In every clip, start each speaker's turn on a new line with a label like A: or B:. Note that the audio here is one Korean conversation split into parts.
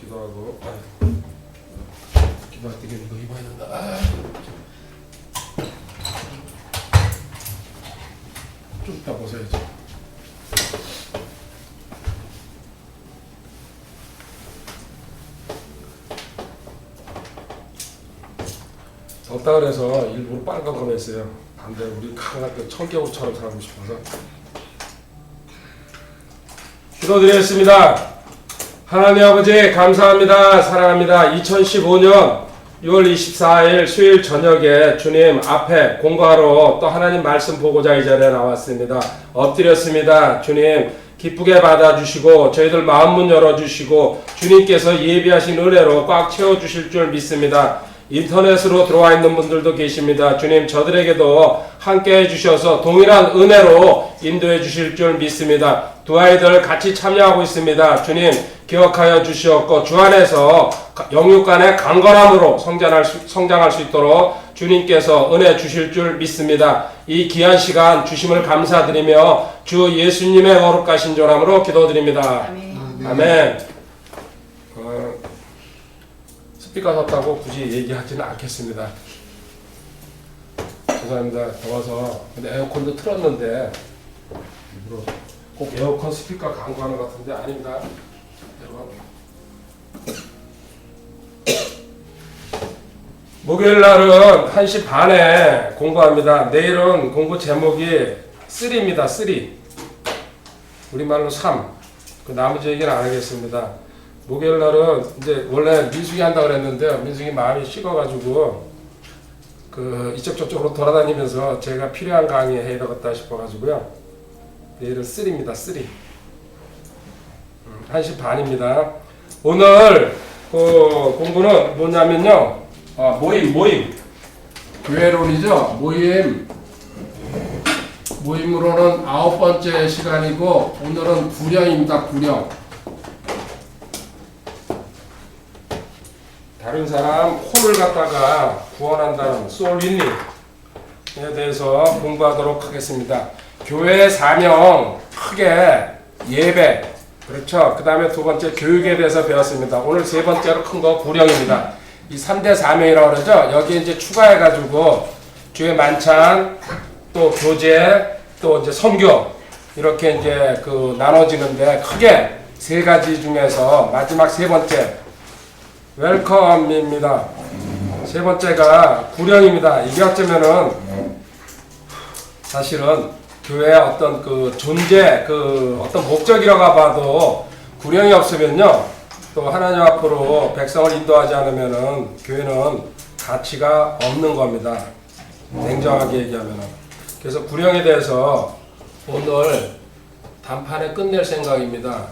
A: 기도하고. 기도할 때 이거 입어야 된다. 좀 이따 벗어야지. 덥다 그래서 일부러 빨간 거 했어요. 반대로 우리 강하게 청겨울처럼 살고 싶어서. 기도드리겠습니다. 하나님 아버지 감사합니다. 사랑합니다. 2015년 6월 24일 수요일 저녁에 주님 앞에 공부하러 또 하나님 말씀 보고자 이 자리에 나왔습니다. 엎드렸습니다. 주님 기쁘게 받아주시고 저희들 마음 문 열어주시고 주님께서 예비하신 은혜로 꽉 채워주실 줄 믿습니다. 인터넷으로 들어와 있는 분들도 계십니다. 주님 저들에게도 함께 해주셔서 동일한 은혜로 인도해 주실 줄 믿습니다. 두 아이들 같이 참여하고 있습니다. 주님 기억하여 주시옵고 주 안에서 영육 간의 강건함으로 성장할 수 있도록 주님께서 은혜 주실 줄 믿습니다. 이 귀한 시간 주심을 감사드리며 주 예수님의 거룩하신 존함으로 기도드립니다. 아멘. 아멘. 스피커 샀다고 굳이 얘기하지는 않겠습니다. 죄송합니다. 더워서. 근데 에어컨도 틀었는데 일부러 꼭 에어컨 스피커 강구하는 것 같은데 아닙니다. 목요일 날은 1시 반에 공부합니다. 내일은 공부 제목이 3입니다. 3. 우리말로 3. 그 나머지 얘기는 안 하겠습니다. 목요일 날은 이제 원래 민숙이 한다고 그랬는데 민숙이 마음이 식어가지고 그 이쪽 저쪽으로 돌아다니면서 제가 필요한 강의 해야 되겠다 싶어가지고요. 내일은 3입니다. 3. 1시 반입니다. 오늘 공부는 뭐냐면요. 모임. 교회론이죠. 모임으로는 9번째 시간이고 오늘은 구령입니다. 구령. 다른 사람 혼을 갖다가 구원한다는 솔윈닝에 대해서 공부하도록 하겠습니다. 교회의 사명 크게 예배, 그렇죠. 그 다음에 두 번째 교육에 대해서 배웠습니다. 오늘 세 번째로 큰 거 구령입니다. 이 3대 사명이라고 그러죠. 여기에 이제 추가해가지고 주의 만찬, 또 교제, 또 이제 선교 이렇게 이제 그 나눠지는데 크게 세 가지 중에서 마지막 세 번째 웰컴입니다. 세 번째가 구령입니다. 이게 어쩌면은 사실은 교회의 어떤 그 존재, 그 어떤 목적이라고 봐도 구령이 없으면요, 또 하나님 앞으로 백성을 인도하지 않으면은 교회는 가치가 없는 겁니다. 냉정하게 얘기하면은. 그래서 구령에 대해서 오늘 단판에 끝낼 생각입니다.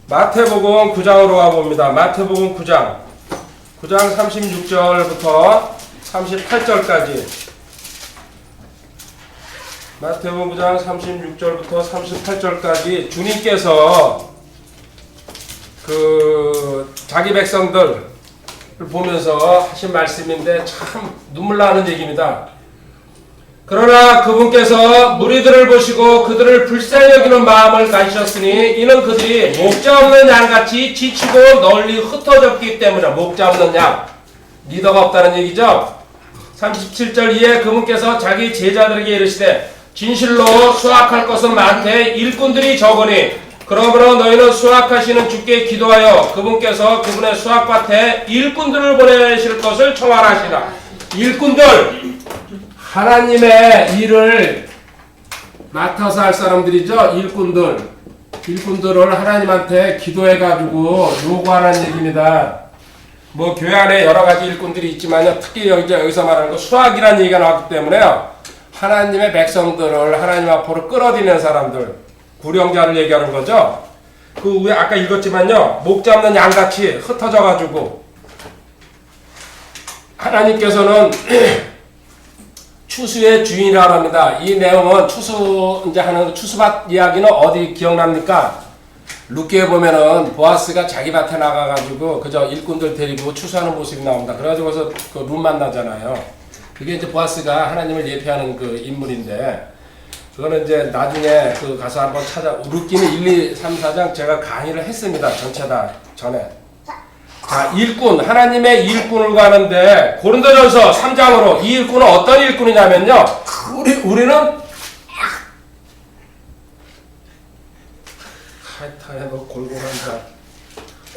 A: 마태복음 9장으로 가봅니다. 마태복음 9장 36절부터 38절까지. 마태복음 9장 36절부터 38절까지 주님께서 그 자기 백성들을 보면서 하신 말씀인데 참 눈물 나는 얘기입니다. 그러나 그분께서 무리들을 보시고 그들을 불쌍히 여기는 마음을 가지셨으니 이는 그들이 목자 없는 양같이 지치고 널리 흩어졌기 때문에. 목자 없는 양, 리더가 없다는 얘기죠. 37절 이에 그분께서 자기 제자들에게 이르시되 진실로 수확할 것은 많되 일꾼들이 적으니 그러므로 너희는 수확하시는 주께 기도하여 그분께서 그분의 수확밭에 일꾼들을 보내실 것을 청하시라. 일꾼들, 하나님의 일을 맡아서 할 사람들이죠. 일꾼들을 하나님한테 기도해가지고 요구하라는 얘기입니다. 뭐 교회 안에 여러 가지 일꾼들이 있지만요, 특히 여기서 말하는 거 수학이라는 얘기가 나왔기 때문에요, 하나님의 백성들을 하나님 앞으로 끌어들이는 사람들, 구령자를 얘기하는 거죠. 그 위에 아까 읽었지만요, 목 잡는 양같이 흩어져가지고 하나님께서는 추수의 주인이라고 합니다. 이 내용은 이제 하는 추수밭 이야기는 어디 기억납니까? 룻기에 보면은 보아스가 자기 밭에 나가가지고 그저 일꾼들 데리고 추수하는 모습이 나옵니다. 그래가지고서 그 룻 만나잖아요. 그게 이제 보아스가 하나님을 예표하는 그 인물인데, 그거는 이제 나중에 그 가서 한번 루키는 1, 2, 3, 4장 제가 강의를 했습니다. 전체 다 전에. 자, 일꾼, 하나님의 일꾼을 가는데 고린도전서 3장으로 이 일꾼은 어떤 일꾼이냐면요. 우리는 하여튼 뭐 골고루 한다.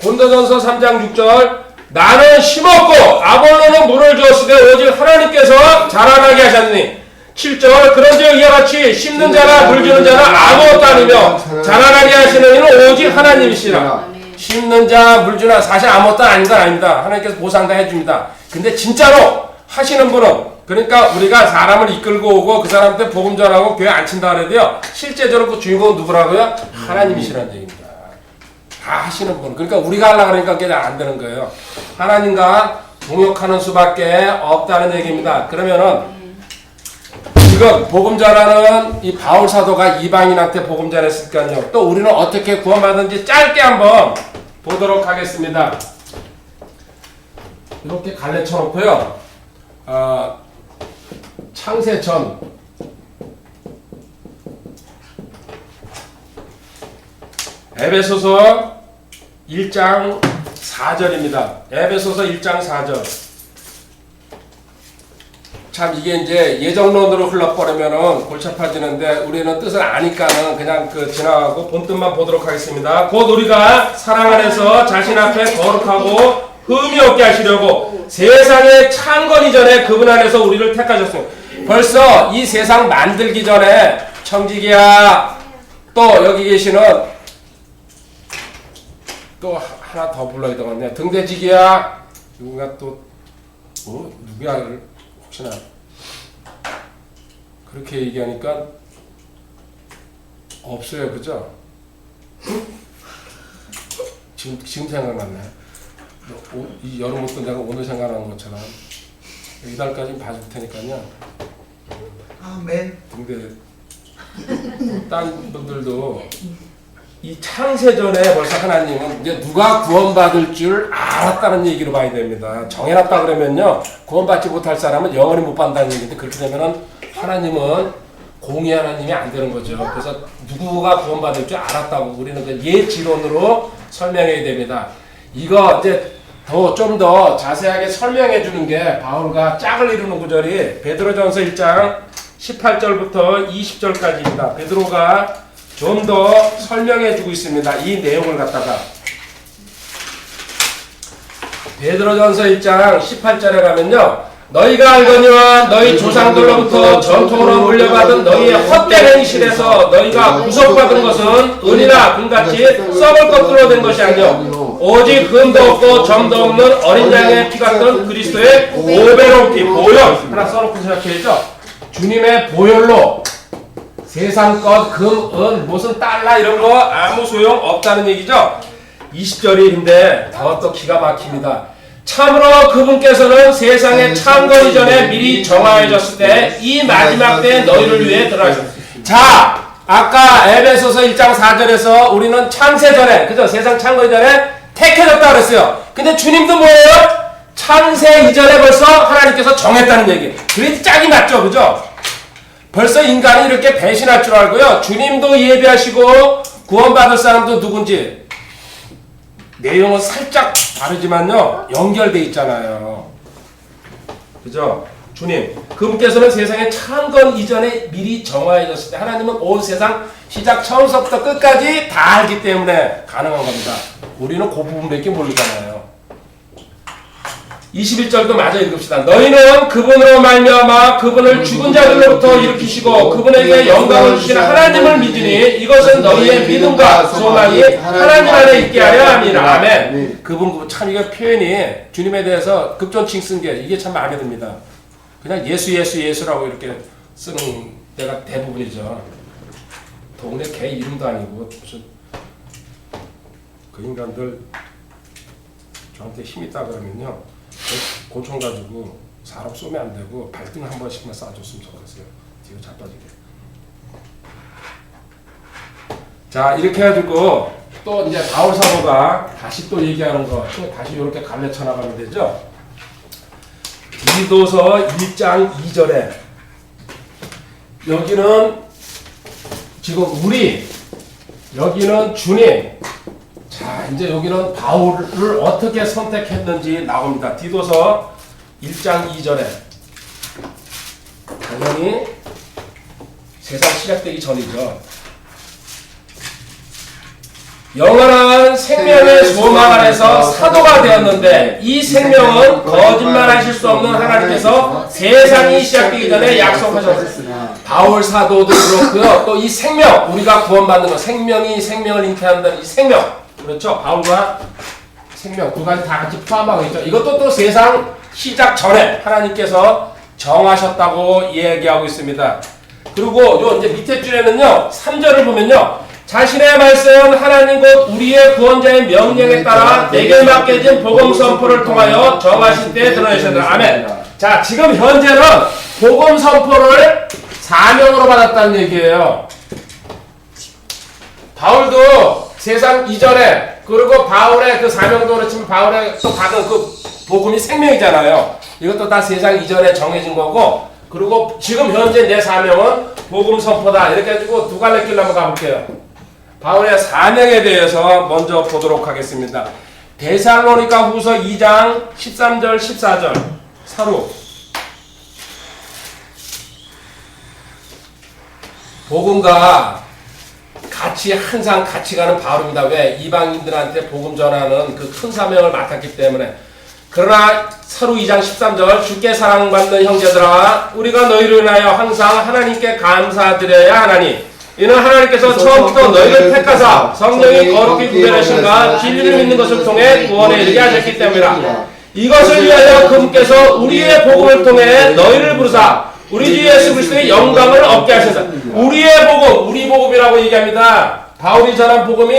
A: 고린도전서 3장 6절 나는 심었고 아볼로는 물을 주었으되 오직 하나님께서 자라나게 하셨느니 7절 그런즉 이와 같이 심는 자나 물 주는 자는 아무것도 아니며 자라나게 하시는 이는 오직 하나님이시라. 심는 자, 물 주나 사실 아무것도 아닌 건 아닙니다. 하나님께서 보상 다 해줍니다. 근데 진짜로 하시는 분은 그러니까 우리가 사람을 이끌고 오고 그 사람한테 복음 전하고 교회 안 친다 그래도요. 실제적으로 그 주인공은 누구라고요? 하나님이시라는 얘기입니다. 다 하시는 분. 그러니까 우리가 하려고 그러니까 그게 안 되는 거예요. 하나님과 동역하는 수밖에 없다는 얘기입니다. 그러면은 지금 복음 전하는 이 바울 사도가 이방인한테 복음 전했으니까요. 또 우리는 어떻게 구원받은지 짧게 한번 보도록 하겠습니다. 이렇게 갈래쳐 놓고요. 창세 전 에베소서 1장 4절입니다. 에베소서 1장 4절. 참 이게 이제 예정론으로 흘러버리면은 골치 아파지는데 우리는 뜻을 아니까는 그냥 지나가고 본뜻만 보도록 하겠습니다. 곧 우리가 사랑 안에서 자신 앞에 거룩하고 흠이 없게 하시려고 세상에 창건이 전에 그분 안에서 우리를 택하셨어요. 벌써 이 세상 만들기 전에 청지기야 또 여기 계시는 또 하나 더 불러야 되겠네. 등대지기야 누군가 또 누구야 혹시나 그렇게 얘기하니까 없어요, 그죠? 지금 생각났네. 이 여름 옷도 내가 오늘 생각난 것처럼 이달까지 봐줄 테니까요.
B: 아멘.
A: 근데 딴 분들도 이 창세전에 벌써 하나님은 이제 누가 구원받을 줄 알았다는 얘기로 봐야 됩니다. 정해놨다 그러면요. 구원받지 못할 사람은 영원히 못 받는다는 얘기인데 그렇게 되면은 하나님은 공의 하나님이 안 되는 거죠. 그래서 누구가 구원받을 줄 알았다고 우리는 그 예지론으로 설명해야 됩니다. 이거 이제 좀 더 자세하게 설명해 주는 게 바울가 짝을 이루는 구절이 베드로전서 1장 18절부터 20절까지입니다. 베드로가 좀 더 설명해 주고 있습니다. 이 내용을 갖다가 베드로전서 1장 18절에 가면요. 너희가 알거니와 너희 조상들로부터 전통으로 물려받은 너희의 헛된 행실에서 너희가 구속받은 것은 은이나 금같이 썩을 것들로 된 것이 아니요 오직 흠도 없고 점도 없는 어린 양의 피 같은 그리스도의 보배로운 피 보혈 하나 써놓고 생각해야죠. 주님의 보혈로 세상 것, 금, 은, 무슨 달러 이런 거 아무 소용 없다는 얘기죠. 20절인데 더 기가 막힙니다. 참으로 그분께서는 세상에 창건이 전에 미리 정하여졌을 때 이 마지막 때에 너희를 위해 들어가셨습니다. 자, 아까 에베소서 1장 4절에서 우리는 창세 전에, 그죠? 세상 창건이 전에 택해졌다 그랬어요. 근데 주님도 뭐예요? 창세 이전에 벌써 하나님께서 정했다는 얘기. 그게 짝이 맞죠, 그죠? 벌써 인간이 이렇게 배신할 줄 알고요. 주님도 예비하시고 구원받을 사람도 누군지 내용은 살짝 다르지만요. 연결돼 있잖아요. 그죠? 주님, 그분께서는 세상에 창건 이전에 미리 정하여졌을 때 하나님은 온 세상 시작 처음부터 끝까지 다 알기 때문에 가능한 겁니다. 우리는 그 부분밖에 모르잖아요. 21절도 마저 읽읍시다. 너희는 그분으로 말미암아 그분을 죽은 자들로부터 일으키시고 그분에게 영광을 주시는 하나님을 믿으니 이것은 너희의 믿음과 소망이 하나님 안에 있게 하려 함이라. 아멘. 그분 참 이게 표현이 주님에 대해서 급존칭 쓴 게 이게 참 마음에 듭니다. 그냥 예수라고 이렇게 쓰는 때가 대부분이죠. 동네 개 이름도 아니고 무슨 그 인간들 저한테 힘 있다 그러면요. 고총 가지고 사람 쏘면 안 되고 발등 한 번씩만 쏴줬으면 좋겠어요. 뒤로 자빠지게. 자, 이렇게 해가지고 또 이제 바울 사도가 다시 또 얘기하는 거, 또 다시 이렇게 갈래쳐 나가면 되죠. 디도서 1장 2절에 여기는 지금 우리 여기는 주님. 자, 이제 여기는 바울을 어떻게 선택했는지 나옵니다. 디도서 1장 2절에 당연히 세상 시작되기 전이죠. 영원한 생명의 소망 안에서 사도가 되었는데 이 생명은 거짓말하실 수 없는 하나님께서 세상이 시작되기 전에 약속하셨습니다. 바울 사도도 그렇고요. 또 이 생명, 우리가 구원받는 것, 생명이 생명을 잉태한다는 이 생명, 그렇죠? 바울과 생명 두 가지 다 같이 포함하고 있죠. 이것도 또 세상 시작 전에 하나님께서 정하셨다고 얘기하고 있습니다. 그리고 요 이제 밑에 줄에는요, 3절을 보면요, 자신의 말씀 하나님 곧 우리의 구원자의 명령에 따라 내게 맡겨진 복음 선포를 통하여 정하신 때에 드러내셨다. 아멘. 자, 지금 현재는 복음 선포를 사명으로 받았다는 얘기예요. 바울도 세상 이전에, 그리고 바울의 그 사명도 그렇지만 바울의 또 받은 그 복음이 생명이잖아요. 이것도 다 세상 이전에 정해진 거고, 그리고 지금 현재 내 사명은 복음 선포다. 이렇게 해가지고 두 갈래 길로 한번 가볼게요. 바울의 사명에 대해서 먼저 보도록 하겠습니다. 데살로니가 후서 2장 13절 14절 사루. 복음과 같이 항상 같이 가는 바울입니다. 왜? 이방인들한테 복음 전하는 그 큰 사명을 맡았기 때문에. 그러나 사루 2장 13절 주께 사랑받는 형제들아 우리가 너희를 인하여 항상 하나님께 감사드려야 하나니 이는 하나님께서 처음부터 너희를 택하사 성령이 거룩히 구별하신가 진리를 믿는 것을 통해 구원에 이르게 하셨기 때문이라. 이것을 위하여 그분께서 우리의 복음을 통해 너희를 부르사 우리 주 예수 그리스도의 영광을 얻게 하신다. 우리의 복음, 우리 복음이라고 얘기합니다. 바울이 전한 복음이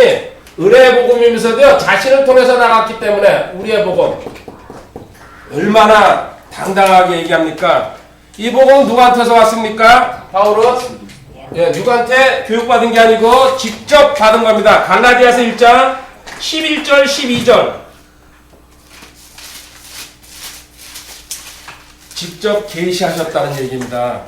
A: 은혜의 복음이면서도요, 자신을 통해서 나갔기 때문에 우리의 복음. 얼마나 당당하게 얘기합니까? 이 복음 누구한테서 왔습니까? 바울은 누구한테 교육받은 게 아니고 직접 받은 겁니다. 갈라디아서 1장 11절 12절 직접 계시하셨다는 얘기입니다.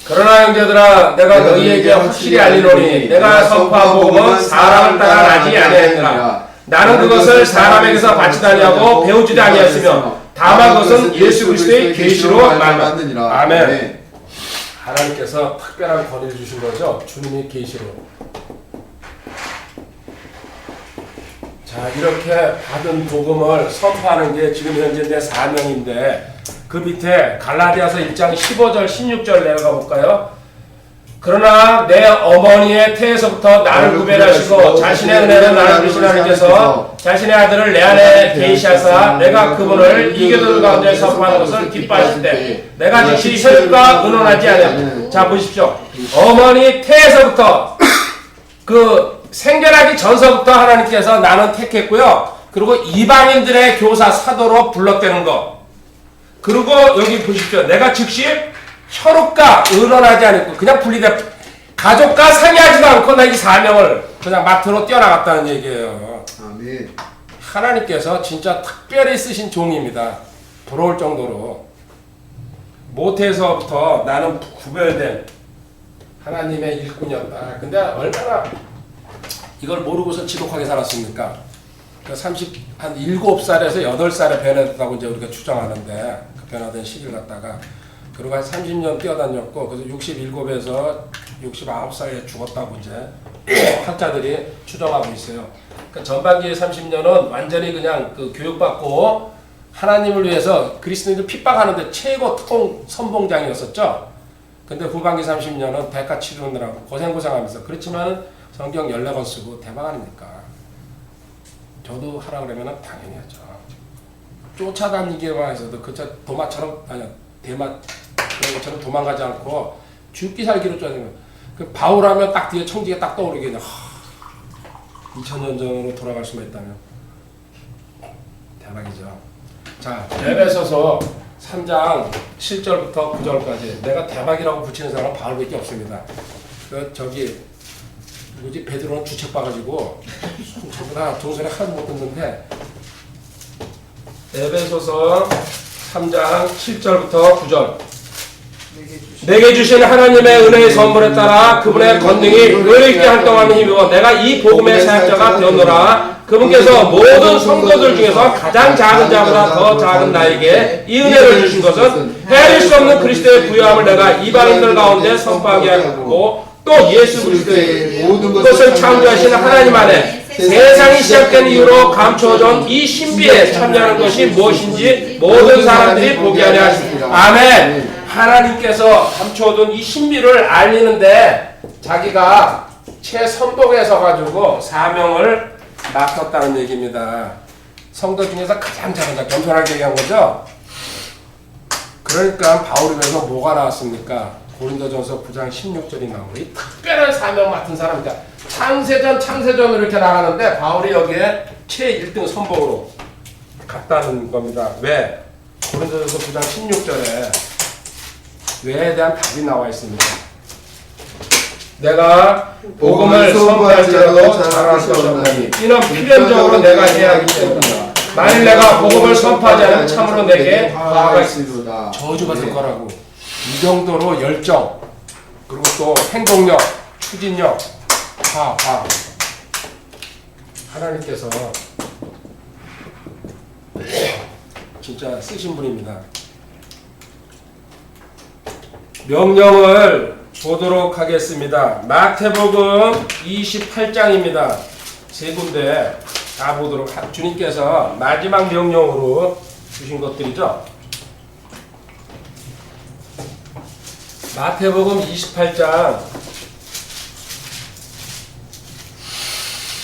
A: 그러나 형제들아 내가 너희에게 확실히 알리노니 내가 선포한 복음은 사람을 따라 나지 아니하니라. 나는 그것을 사람에게서 받지 아니하고 배우지도 아니하였으며 다만 그것은 예수 그리스도의 계시로 말하느니라. 아멘. 하나님께서 특별한 권위를 주신 거죠. 주님의 계시로. 자, 이렇게 받은 복음을 선포하는 게 지금 현재 내 사명인데, 그 밑에 갈라디아서 1장 15절 16절 내려가 볼까요? 그러나 내 어머니의 태에서부터 나를 구별하시고 자신의 은혜로 나를 주신 하나님께서 자신의 아들을 내 안에 계시하사 내가 그분을 이교도들 가운데 선포하는 것을 기뻐하실 때 내가 즉시 혈육과 의논하지 않으며. 자, 보십시오. 어머니 태에서부터 그 생겨나기 전서부터 하나님께서 나는 택했고요. 그리고 이방인들의 교사 사도로 불렀다는 거. 그리고 여기 보십시오. 내가 즉시 혈육과 의논하지 않고 그냥 분리돼 가족과 상의하지도 않고 나 이 사명을 그냥 마트로 뛰어나갔다는 얘기예요.
B: 아멘.
A: 하나님께서 진짜 특별히 쓰신 종입니다. 부러울 정도로. 모태에서부터 나는 구별된 하나님의 일꾼이었다. 근데 얼마나 이걸 모르고서 지독하게 살았습니까? 한 7살에서 8살에 변했다고 이제 우리가 추정하는데, 그 변화된 시기를 갖다가 그리고 한 30년 뛰어다녔고, 그래서 67에서 69살에 죽었다고 이제 학자들이 추정하고 있어요. 그러니까 전반기의 30년은 완전히 그냥 그 교육받고 하나님을 위해서 그리스도인들 핍박하는데 최고 특공 선봉장이었었죠. 근데 후반기 30년은 대가 치르느라고 고생하면서. 그렇지만 성경 14권 쓰고 대박 아닙니까? 저도 하라 그러면 당연히 하죠. 쫓아다니기만 해서도 그저 도마처럼, 아니 대마 그런 것처럼 도망가지 않고 죽기 살기로 쫓아다니는. 그 바울하면 딱 뒤에 청지가 딱 떠오르게 그냥 2000년 전으로 돌아갈 수만 있다면 대박이죠. 자, 에베소서 3장 7절부터 9절까지 내가 대박이라고 붙이는 사람은 바울밖에 없습니다. 그 저기 누구지? 베드로는 주책 봐가지고 전부 다 종소리 하나도 못 듣는데, 에베소서 3장 7절부터 9절 내게 주신 하나님의 은혜의 선물에 따라 그분의 권능이 의있게 활동하는 힘이고 내가 이 복음의 사역자가 되었노라. 그분께서 모든 성도들 중에서 가장 작은 자보다 더 작은 나에게 이 은혜를 주신 것은 헤아릴 수 없는 그리스도의 부요함을 내가 이방인들 가운데 선포하게 하고 또 예수 그리스도의 모든 것을 창조하신 하나님 안에 세상이 시작된 이후로 감춰져 이 신비에 참여하는 것이 무엇인지 모든 사람들이 보게 하려 하십니다. 아멘. 하나님께서 감춰둔 이 신비를 알리는데 자기가 최선봉에 서가지고 사명을 맡았다는 얘기입니다. 성도 중에서 가장 작은 자, 겸손하게 얘기한 거죠. 그러니까 바울에서 뭐가 나왔습니까? 고린도전서 9장 16절이 나오고 이 특별한 사명 맡은 사람이다. 창세전으로 이렇게 나가는데 바울이 여기에 최 1등 선봉으로 갔다는 겁니다. 왜? 고린도전서 9장 16절에 왜에 대한 답이 나와 있습니다. 내가 복음을 선포할지라도 잘할 것이 없나니 이는 필연적으로 내가 해야 하기 때문이다. 만일 내가 복음을 선포하지 않으면 참으로 내게 화가 있으리로다. 저주받을 거라고. 이 정도로 열정, 그리고 또 행동력, 추진력, 화. 하나님께서 진짜 쓰신 분입니다. 명령을 보도록 하겠습니다. 마태복음 28장입니다. 세 군데 다 보도록 주님께서 마지막 명령으로 주신 것들이죠. 마태복음 28장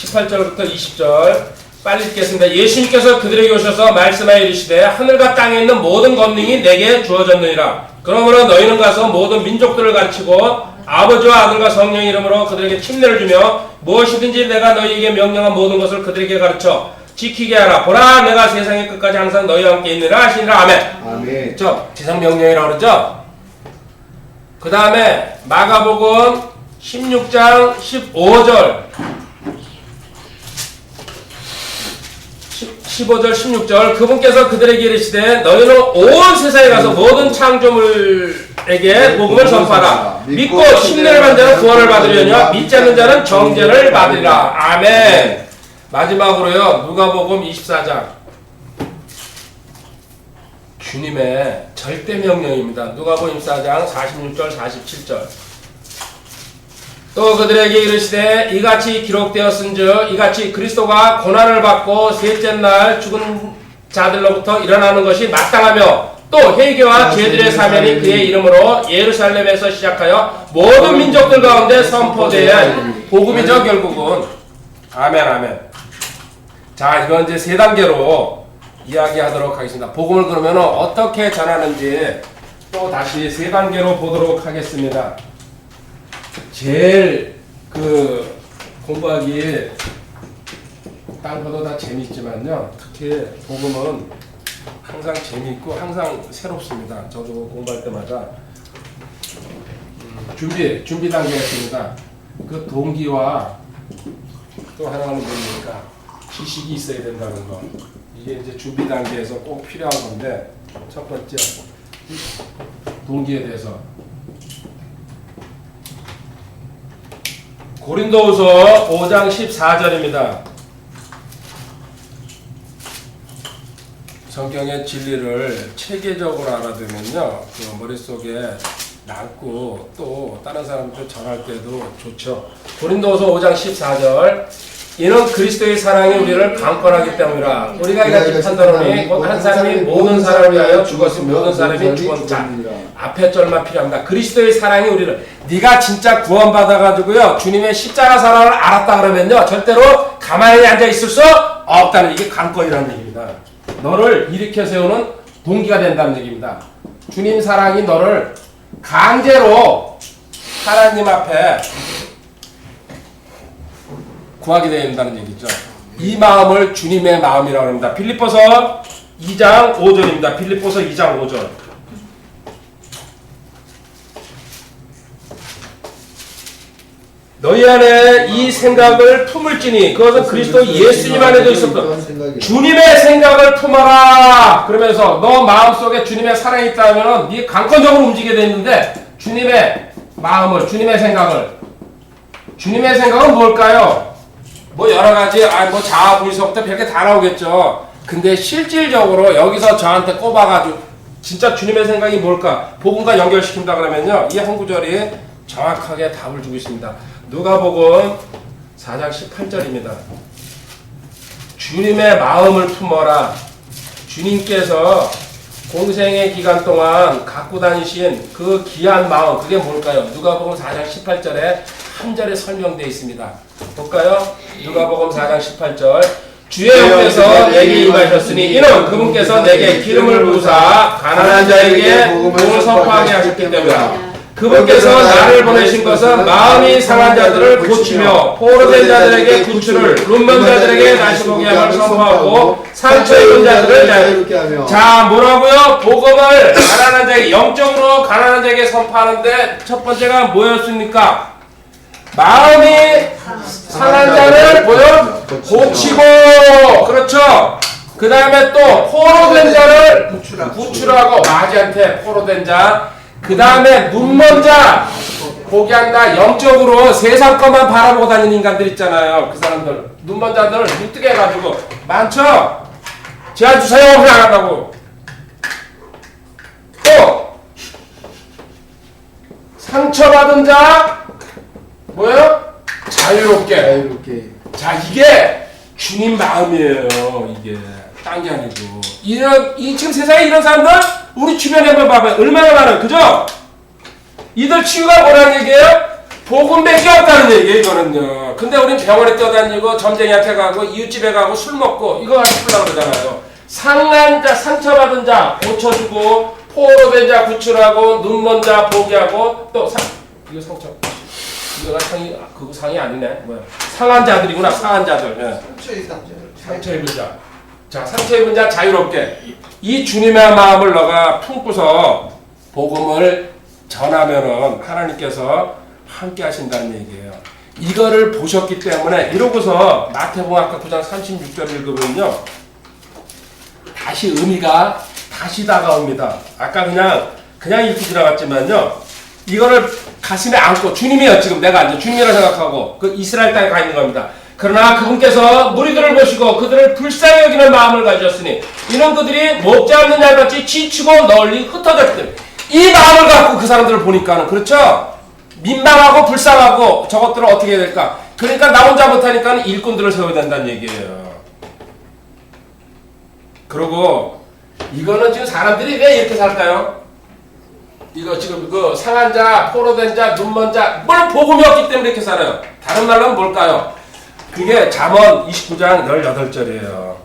A: 18절부터 20절 빨리 읽겠습니다. 예수님께서 그들에게 오셔서 말씀하여 이르시되 하늘과 땅에 있는 모든 권능이 내게 주어졌느니라. 그러므로 너희는 가서 모든 민족들을 가르치고 아버지와 아들과 성령의 이름으로 그들에게 침례를 주며 무엇이든지 내가 너희에게 명령한 모든 것을 그들에게 가르쳐 지키게 하라. 보라 내가 세상의 끝까지 항상 너희와 함께 있느라 하시니라. 아멘.
B: 아멘.
A: 지상 명령이라고 그러죠. 그 다음에 마가복음 16장 15절 15절 16절 그분께서 그들에게 이르시되 너희는 온 세상에 가서 모든 창조물에게 복음을 전파하라. 믿고 침례를 받는 자는 구원을 받으려니와 믿지 않는 자는 정죄를 받으리라. 아멘. 마지막으로요 누가복음 24장 주님의 절대 명령입니다. 누가복음 24장 46절 47절 또 그들에게 이르시되 이같이 기록되었은즉 이같이 그리스도가 고난을 받고 셋째 날 죽은 자들로부터 일어나는 것이 마땅하며 또 회개와 죄들의 사면이 그의 이름으로 예루살렘에서 시작하여 모든 민족들 가운데 선포되어야 할 복음이죠. 결국은 아멘. 자 이건 이제 세 단계로 이야기하도록 하겠습니다. 복음을 그러면 어떻게 전하는지 또 다시 세 단계로 보도록 하겠습니다. 제일 공부하기 딴 것도 다 재미있지만요 특히 복음은 항상 재미있고 항상 새롭습니다. 저도 공부할 때마다 준비 단계가 있습니다. 그 동기와 또 하나는 뭡니까? 지식이 있어야 된다는 거. 이게 이제 준비 단계에서 꼭 필요한 건데 첫 번째 동기에 대해서 고린도후서 5장 14절입니다. 성경의 진리를 체계적으로 알아두면요 그 머릿속에 남고 또 다른 사람들 전할 때도 좋죠. 고린도후서 5장 14절 이는 그리스도의 사랑이 우리를 강권하기 때문이라. 우리가 이같이 판단하니 곧 한 사람이 모든 사람을 위하여 죽었으면 모든 사람이 죽은 자. 앞에 절만 필요합니다. 그리스도의 사랑이 우리를 네가 진짜 구원받아가지고요 주님의 십자가 사랑을 알았다 그러면요 절대로 가만히 앉아 있을 수 없다는 이게 강권이라는 얘기입니다. 너를 일으켜 세우는 동기가 된다는 얘기입니다. 주님 사랑이 너를 강제로 하나님 앞에 구하게 된다는 얘기죠. 이 마음을 주님의 마음이라고 합니다. 빌립보서 2장 5절입니다. 빌립보서 2장 5절. 너희 안에 이 생각을 품을지니 그것은 그리스도 예수님 안에도 있었던 주님의 생각을 품어라. 그러면서 너 마음속에 주님의 사랑이 있다면 네 강권적으로 움직이게 돼 있는데 주님의 마음을, 주님의 생각은 뭘까요? 뭐 여러 가지 뭐 자아 분석부터 별게 다 나오겠죠. 근데 실질적으로 여기서 저한테 꼽아가지고 진짜 주님의 생각이 뭘까? 복음과 연결시킨다 그러면요, 이 한 구절이 정확하게 답을 주고 있습니다. 누가복음 4장 18절입니다. 주님의 마음을 품어라. 주님께서 공생의 기간 동안 갖고 다니신 그 귀한 마음, 그게 뭘까요? 누가복음 4장 18절에 한 절에 설명되어 있습니다. 볼까요? 누가복음 4장 18절. 주의 영께서 내게 임하셨으니 이는 그분께서 내게 기름을 부으사 가난한 자에게 복음을 선포하게 하셨기 때문이다. 그분께서 나를 보내신 것은 마음이 상한 자들을 고치며 포로된 자들에게 구출을, 눈먼 자들에게 다시 보게 함을 선포하고 상처 입은 자들을 자유롭게 하며. 자, 뭐라고요? 복음을 가난한 자에게, 영적으로 가난한 자에게 선포하는데 첫 번째가 뭐였습니까? 마음이 상한 자를 뭐요? 고치고, 그렇죠. 그 다음에 또 포로된 자를 구출하고, 마지한테 포로된 자. 그 다음에 눈먼 자 보게 한다. 영적으로 세상 것만 바라보고 다니는 인간들 있잖아요. 그 사람들 눈먼 자들을 눈뜨게 해가지고 많죠. 지하주 사용을 안 한다고. 또 상처받은 자 뭐예요? 자유롭게. 자, 이게 주님 마음이에요. 이게 딴 게 아니고. 지금 세상에 이런 사람들 우리 주변에 한번 봐봐요. 얼마나 많아요. 그죠? 이들 치유가 뭐라는 얘기예요? 복음밖에 없다는 얘기예요. 이거는요. 근데 우린 병원에 뛰어다니고 점쟁이한테 가고 이웃집에 가고 술 먹고 이거 가지고 쓰려고 그러잖아요. 상한 자, 상처받은 자 고쳐주고, 포로된 자 구출하고, 눈먼 자 보게 하고, 또 이거 상처. 이거가 그거 상이 아니네. 뭐야? 상한 자들이구나. 상한 자들. 예. 상처 입은 자. 자, 상처 입은 자 자유롭게. 이 주님의 마음을 너가 품고서 복음을 전하면은 하나님께서 함께 하신다는 얘기예요. 이거를 보셨기 때문에 이러고서 마태복음 아까 9장 36절 읽으면요, 다시 의미가 다시 다가옵니다. 아까 그냥 읽고 지나갔지만요, 이거를 가슴에 안고, 주님이요, 지금 내가 이제 주님이라 생각하고 그 이스라엘 땅에 가 있는 겁니다. 그러나 그분께서 무리들을 보시고 그들을 불쌍히 여기는 마음을 가지셨으니 이런 그들이 목지 않는 양같이 지치고 널리 흩어졌기. 이 마음을 갖고 그 사람들을 보니까는, 그렇죠? 민망하고 불쌍하고 저것들을 어떻게 해야 될까? 그러니까 나 혼자 못하니까 일꾼들을 세워야 된다는 얘기예요. 그리고 이거는 지금 사람들이 왜 이렇게 살까요? 이거 지금 그 상한 자, 포로된 자, 눈먼 자, 물론 복음이 없기 때문에 이렇게 살아요. 다른 말로는 뭘까요? 그게 잠언 29장 18절이에요.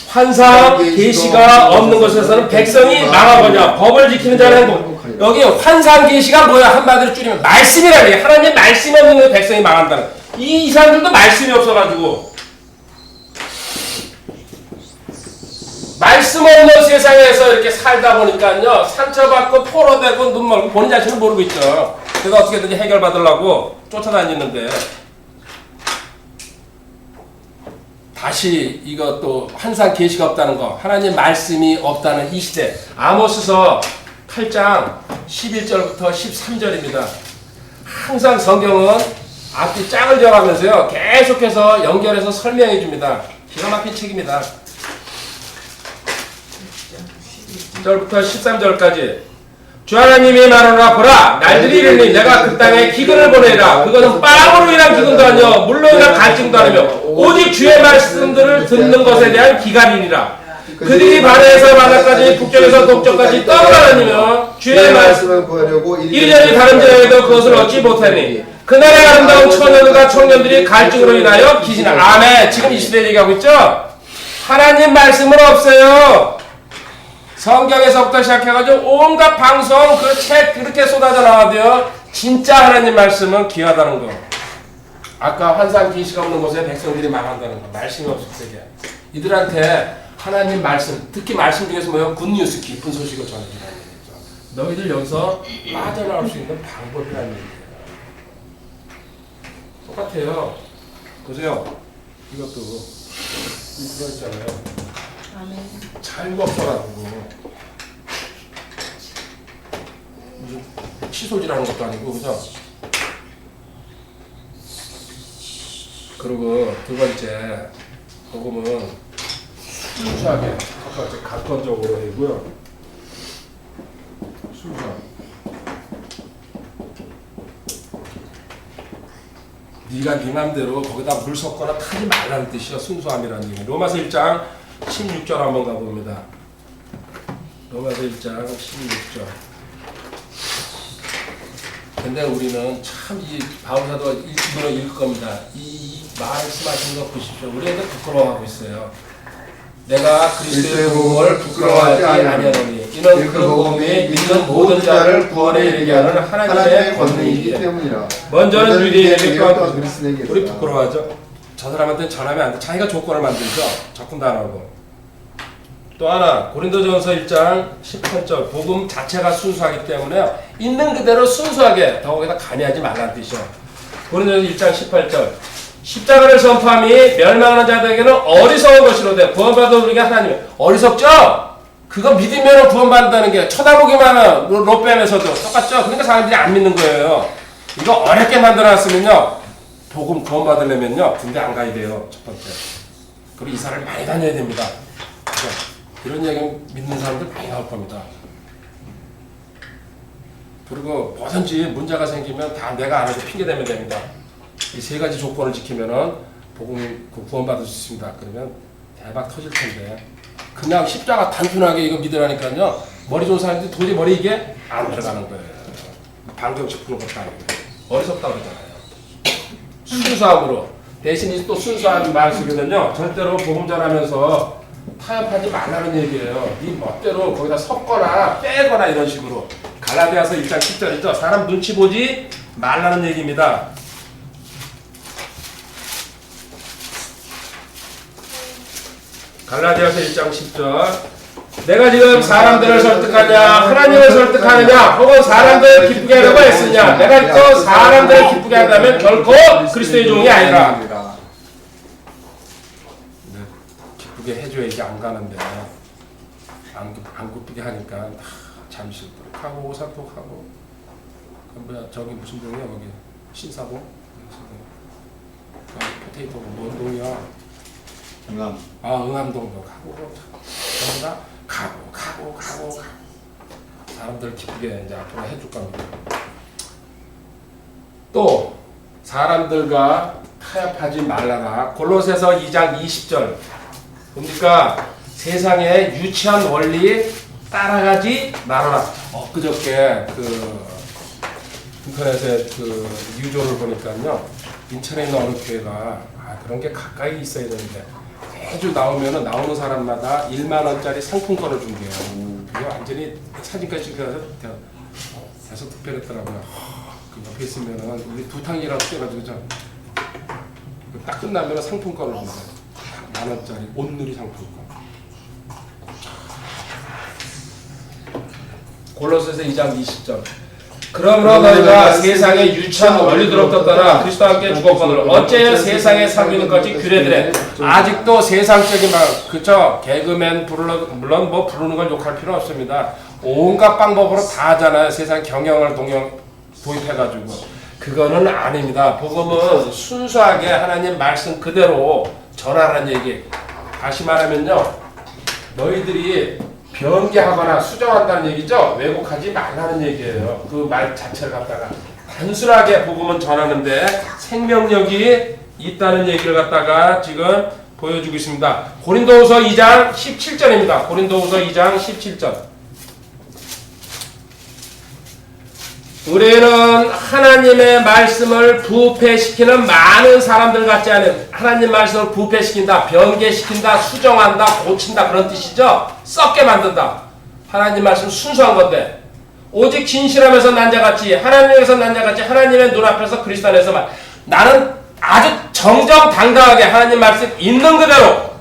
A: 환상 계시가 없는 곳에서는 백성이 망하거냐. 법을 지키는 자는 행복. 여기 환상 계시가 뭐야? 한마디로 줄이면 말씀이라는 얘기. 하나님 말씀이 없는 곳에 백성이 망한다는. 이 사람들도 말씀이 없어가지고, 말씀 없는 세상에서 이렇게 살다 보니까요, 상처받고 포로되고 눈멀고 본인 자신을 모르고 있죠. 그래서 어떻게든지 해결받으려고 쫓아다니는데, 다시 이것도 환상 계시가 없다는 거, 하나님 말씀이 없다는 이 시대. 아모스서 8장 11절부터 13절입니다. 항상 성경은 앞뒤 짝을 지어가면서요, 계속해서 연결해서 설명해 줍니다. 기가 막힌 책입니다. 1절부터 13절까지. 주 하나님이 말하노라. 보라, 날들이 이르니 내가 그 땅에 기근을 보내리라. 그것은 빵으로 인한 기근도 아니요 물로 인한 갈증도 아니며 오직 주의 말씀들을 듣는 것에 대한 기간이니라. 그들이 바다에서 바다까지, 북쪽에서 동쪽까지 떠나다니며 주의 말씀을 구하려고 이리저리 다른 지역에도 그것을 얻지 못하니 그날의 아름다운 처녀들과 청년들이 갈증으로 인하여 기진하. 아멘. 지금 이 시대 얘기하고 있죠? 하나님 말씀은 없어요. 성경에서부터 시작해가지고 온갖 방송, 그 책 그렇게 쏟아져 나와도요, 진짜 하나님 말씀은 귀하다는 거. 아까 환상 계시가 없는 곳에 백성들이 망한다는 거. 말씀이 없을 세계. 이들한테 하나님 말씀, 특히 말씀 중에서 뭐예요? 굿뉴스, 깊은 소식을 전해주라는 얘기죠. 너희들 여기서 빠져나올 수 있는 방법이라는 얘기예요. 똑같아요. 보세요. 이것도 이거 있잖아요.
C: 아멘.
A: 자유가 없어가지고 무슨 치소지라는 것도 아니고 그죠? 그리고 두 번째 복음은 순수하게 첫 번째 객관적으로 되고요. 순수하게 네가 네 맘대로 거기다 물 섞거나 타지 말라는 뜻이야. 순수함이라는 얘기. 로마서 1장 16절 한번 가봅니다. 로마서 1장 16절. 근데 우리는 참 이 바울사도 이분을 읽을 겁니다. 이 말씀하시는 거 보십시오. 우리가 부끄러워하고 있어요. 내가 그리스도의 복음을 부끄러워하지 아니하노니 이는 그 복음이 믿는 모든 자를 구원에 이르게 하는 하나님의 권능이기 때문이라. 먼저는 유대인에게 또 우리 부끄러워하죠. 저 사람한테는 전하면 안 돼. 자기가 조건을 만들죠. 접근도 안 하고. 또 하나 고린도전서 1장 18절 복음 자체가 순수하기 때문에 있는 그대로 순수하게 더욱이다 간이하지 말라는 뜻이죠. 고린도전서 1장 18절 십자가를 선포함이 멸망하는 자들에게는 어리석은 것이로되 구원받은 우리에게 하나님 어리석죠? 그거 믿으면 구원받는다는 게 쳐다보기만 하는 롯뱀에서도 똑같죠? 그러니까 사람들이 안 믿는 거예요. 이거 어렵게 만들어놨으면요 복음 구원받으려면요 군대 안 가야 돼요. 첫 번째. 그리고 이사를 많이 다녀야 됩니다. 이런 얘기는 믿는 사람들 많이 나올 겁니다. 그리고 뭐든지 문제가 생기면 다 내가 안 해도 핑계대면 됩니다. 이 세 가지 조건을 지키면은 복음 구원받을 수 있습니다. 그러면 대박 터질 텐데 그냥 십자가 단순하게 이거 믿으라니까요 머리 좋은 사람들이 도저히 머리 이게 안 들어가는 거예요. 방정식 푸는 것도 아니고 어리석다고 그러잖아요. 순수함으로 대신 또 순수한 말씀이거든요. 절대로 복음 전하면서 타협하지 말라는 얘기예요. 네 멋대로 거기다 섞거나 빼거나 이런 식으로. 갈라디아서 1장 10절이죠. 사람 눈치 보지 말라는 얘기입니다. 갈라디아서 1장 10절 내가 지금 사람들을 설득하냐 하나님을 설득하느냐 혹은 사람들을 기쁘게 하려고 했으냐 내가 또 사람들을 기쁘게 한다면 결코 그리스도의 종이 아니라 기쁘게 해줘야지 안 가는데 안 기쁘게 하니까 잠시 하고 오사톡하고 뭐야 저기 무슨 종이야 거기 신사동 포테이토 뭔 동이야
D: 응암.
A: 응암동도 가고 전부 가고 사람들 기쁘게 이제 앞으로 해줄 겁니다. 또 사람들과 타협하지 말라라. 골로새서 2장 20절 뭡니까? 세상의 유치한 원리 따라가지 말아라. 엊그저께 그 인터넷에 그 뉴조를 보니까요 인천에 있는 어느 교회가 그런 게 가까이 있어야 되는데 매주 나오면은 나오는 사람마다 1만 원짜리 상품권을 준대요. 이게 완전히 사진까지 찍어서 계속 특별했더라고요. 그 옆에 있으면은 우리 두 탕이라고 뛰어가지고 딱 끝나면은 상품권을 준대요. 1만 원짜리 온누리 상품권. 골로새서 2장 20절. 그러므로 너희가 세상의 유치한 원리들로부터 떠나 그리스도와 함께 죽었거늘 어째 세상에 사귀는 것이 규례들에 아직도 세상적인 말 그쵸 개그맨 물론 뭐 부르는 걸 욕할 필요 없습니다. 온갖 방법으로 다 하잖아요. 세상 경영을 도입해가지고 그거는 아닙니다. 복음은 순수하게 하나님 말씀 그대로 전하라는 얘기. 다시 말하면요 너희들이 변개하거나 수정한다는 얘기죠. 왜곡하지 말라는 얘기예요. 그 말 자체를 갖다가 단순하게 복음은 전하는데 생명력이 있다는 얘기를 갖다가 지금 보여주고 있습니다. 고린도후서 2장 17절입니다. 고린도후서 2장 17절. 우리는 하나님의 말씀을 부패시키는 많은 사람들 같지 않은 하나님 말씀을 부패시킨다, 변개시킨다, 수정한다, 고친다 그런 뜻이죠. 썩게 만든다. 하나님 말씀 순수한 건데 오직 진실하면서 난자같이 하나님에서 난자같이 하나님의 눈앞에서 그리스도 안에서 나는 아주 정정당당하게 하나님 말씀 있는 그대로.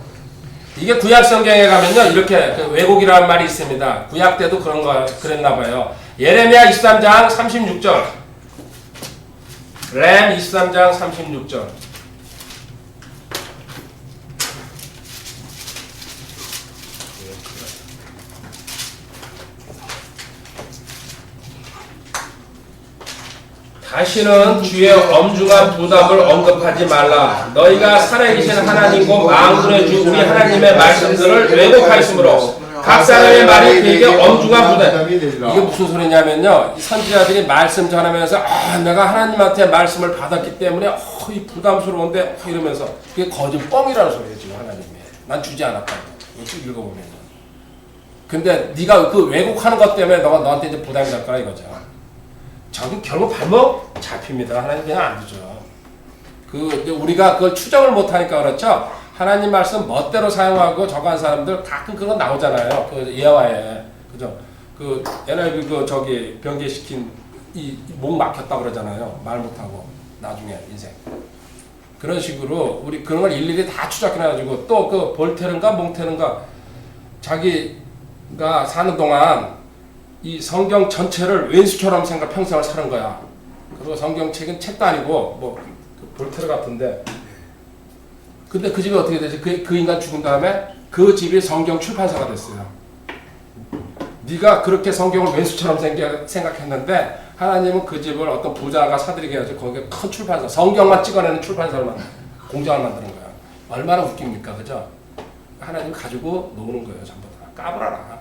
A: 이게 구약 성경에 가면요 이렇게 그 왜곡이라는 말이 있습니다. 구약 때도 그랬나 봐요. 예레미야 23장 36절. 렘 23장 36절. 다시는 주의 엄중한 부담을 언급하지 말라. 너희가 살아계신 하나님과 만군의 주 우리 하나님의 말씀들을 왜곡하였으므로 각 사람의 말이 그에게 엄중한 부담. 이게 무슨 소리냐면요. 선지자들이 말씀 전하면서 내가 하나님한테 말씀을 받았기 때문에 이 부담스러운데 이러면서 그게 거짓 뻥이라는 소리예요. 지금 하나님이. 난 주지 않았다고. 이거 읽어보면. 근데 네가 그 왜곡하는 것 때문에 너한테 이제 부담이 될 거라 이거죠. 저기 결국 발목 잡힙니다. 하나님 그냥 안 주죠. 우리가 그걸 추정을 못하니까 그렇죠. 하나님 말씀 멋대로 사용하고 저간 사람들 가끔 그거 나오잖아요. 그 예화에 그죠. 그 NIV 저기 변개시킨 이 목 막혔다 그러잖아요. 말 못하고 나중에 인생 그런 식으로 우리 그런 걸 일일이 다 추적해가지고 또 그 볼테르인가 몽테르인가 자기가 사는 동안 이 성경 전체를 왼수처럼 평생을 사는 거야. 그리고 성경책은 책도 아니고 그 볼테르 같은데. 근데 그 집이 어떻게 되지? 그 인간 죽은 다음에 그 집이 성경 출판사가 됐어요. 네가 그렇게 성경을 왼수처럼 생각했는데 하나님은 그 집을 어떤 부자가 사들이게 해가지고 거기에 큰 출판사, 성경만 찍어내는 출판사를 공장을 만드는 거야. 얼마나 웃깁니까, 그죠? 하나님 가지고 노는 거예요, 전부 다. 까불어라.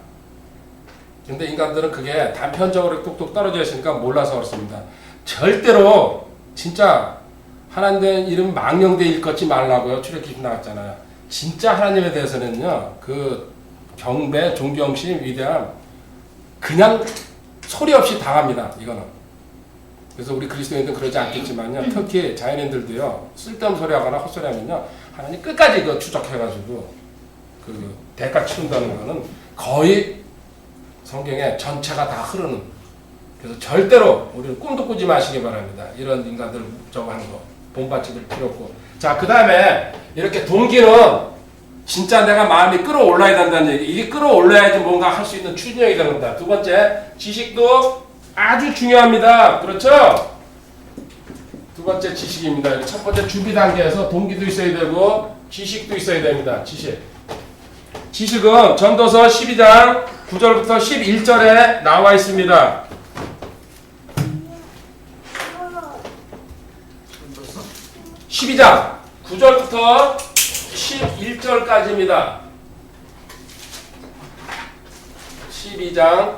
A: 근데 인간들은 그게 단편적으로 뚝뚝 떨어져 있으니까 몰라서 그렇습니다. 절대로 진짜 하나님 이름 망령되 일컫지 말라고요. 출애굽기 나왔잖아요. 진짜 하나님에 대해서는요. 그 경배, 존경심, 위대함 그냥 소리 없이 당합니다. 이거는. 그래서 우리 그리스도인들은 그러지 않겠지만요. 특히 자연인들도요. 쓸데없는 소리 하거나 헛소리 하면요. 하나님 끝까지 그 추적해가지고 그 대가 치른다는 거는 거의 성경에 전체가 다 흐르는. 그래서 절대로 우리는 꿈도 꾸지 마시기 바랍니다. 이런 인간들 저거 하는 거 본받칠 필요 없고. 자, 그 다음에 이렇게 동기는 진짜 내가 마음이 끌어올라야 된다는 얘기. 이게 끌어올라야지 뭔가 할 수 있는 추진력이 되는 겁니다. 두 번째, 지식도 아주 중요합니다. 그렇죠? 두 번째 지식입니다. 첫 번째 준비 단계에서 동기도 있어야 되고 지식도 있어야 됩니다. 지식은 전도서 12장 9절부터 11절에 나와 있습니다. 12장 9절부터 11절까지입니다. 12장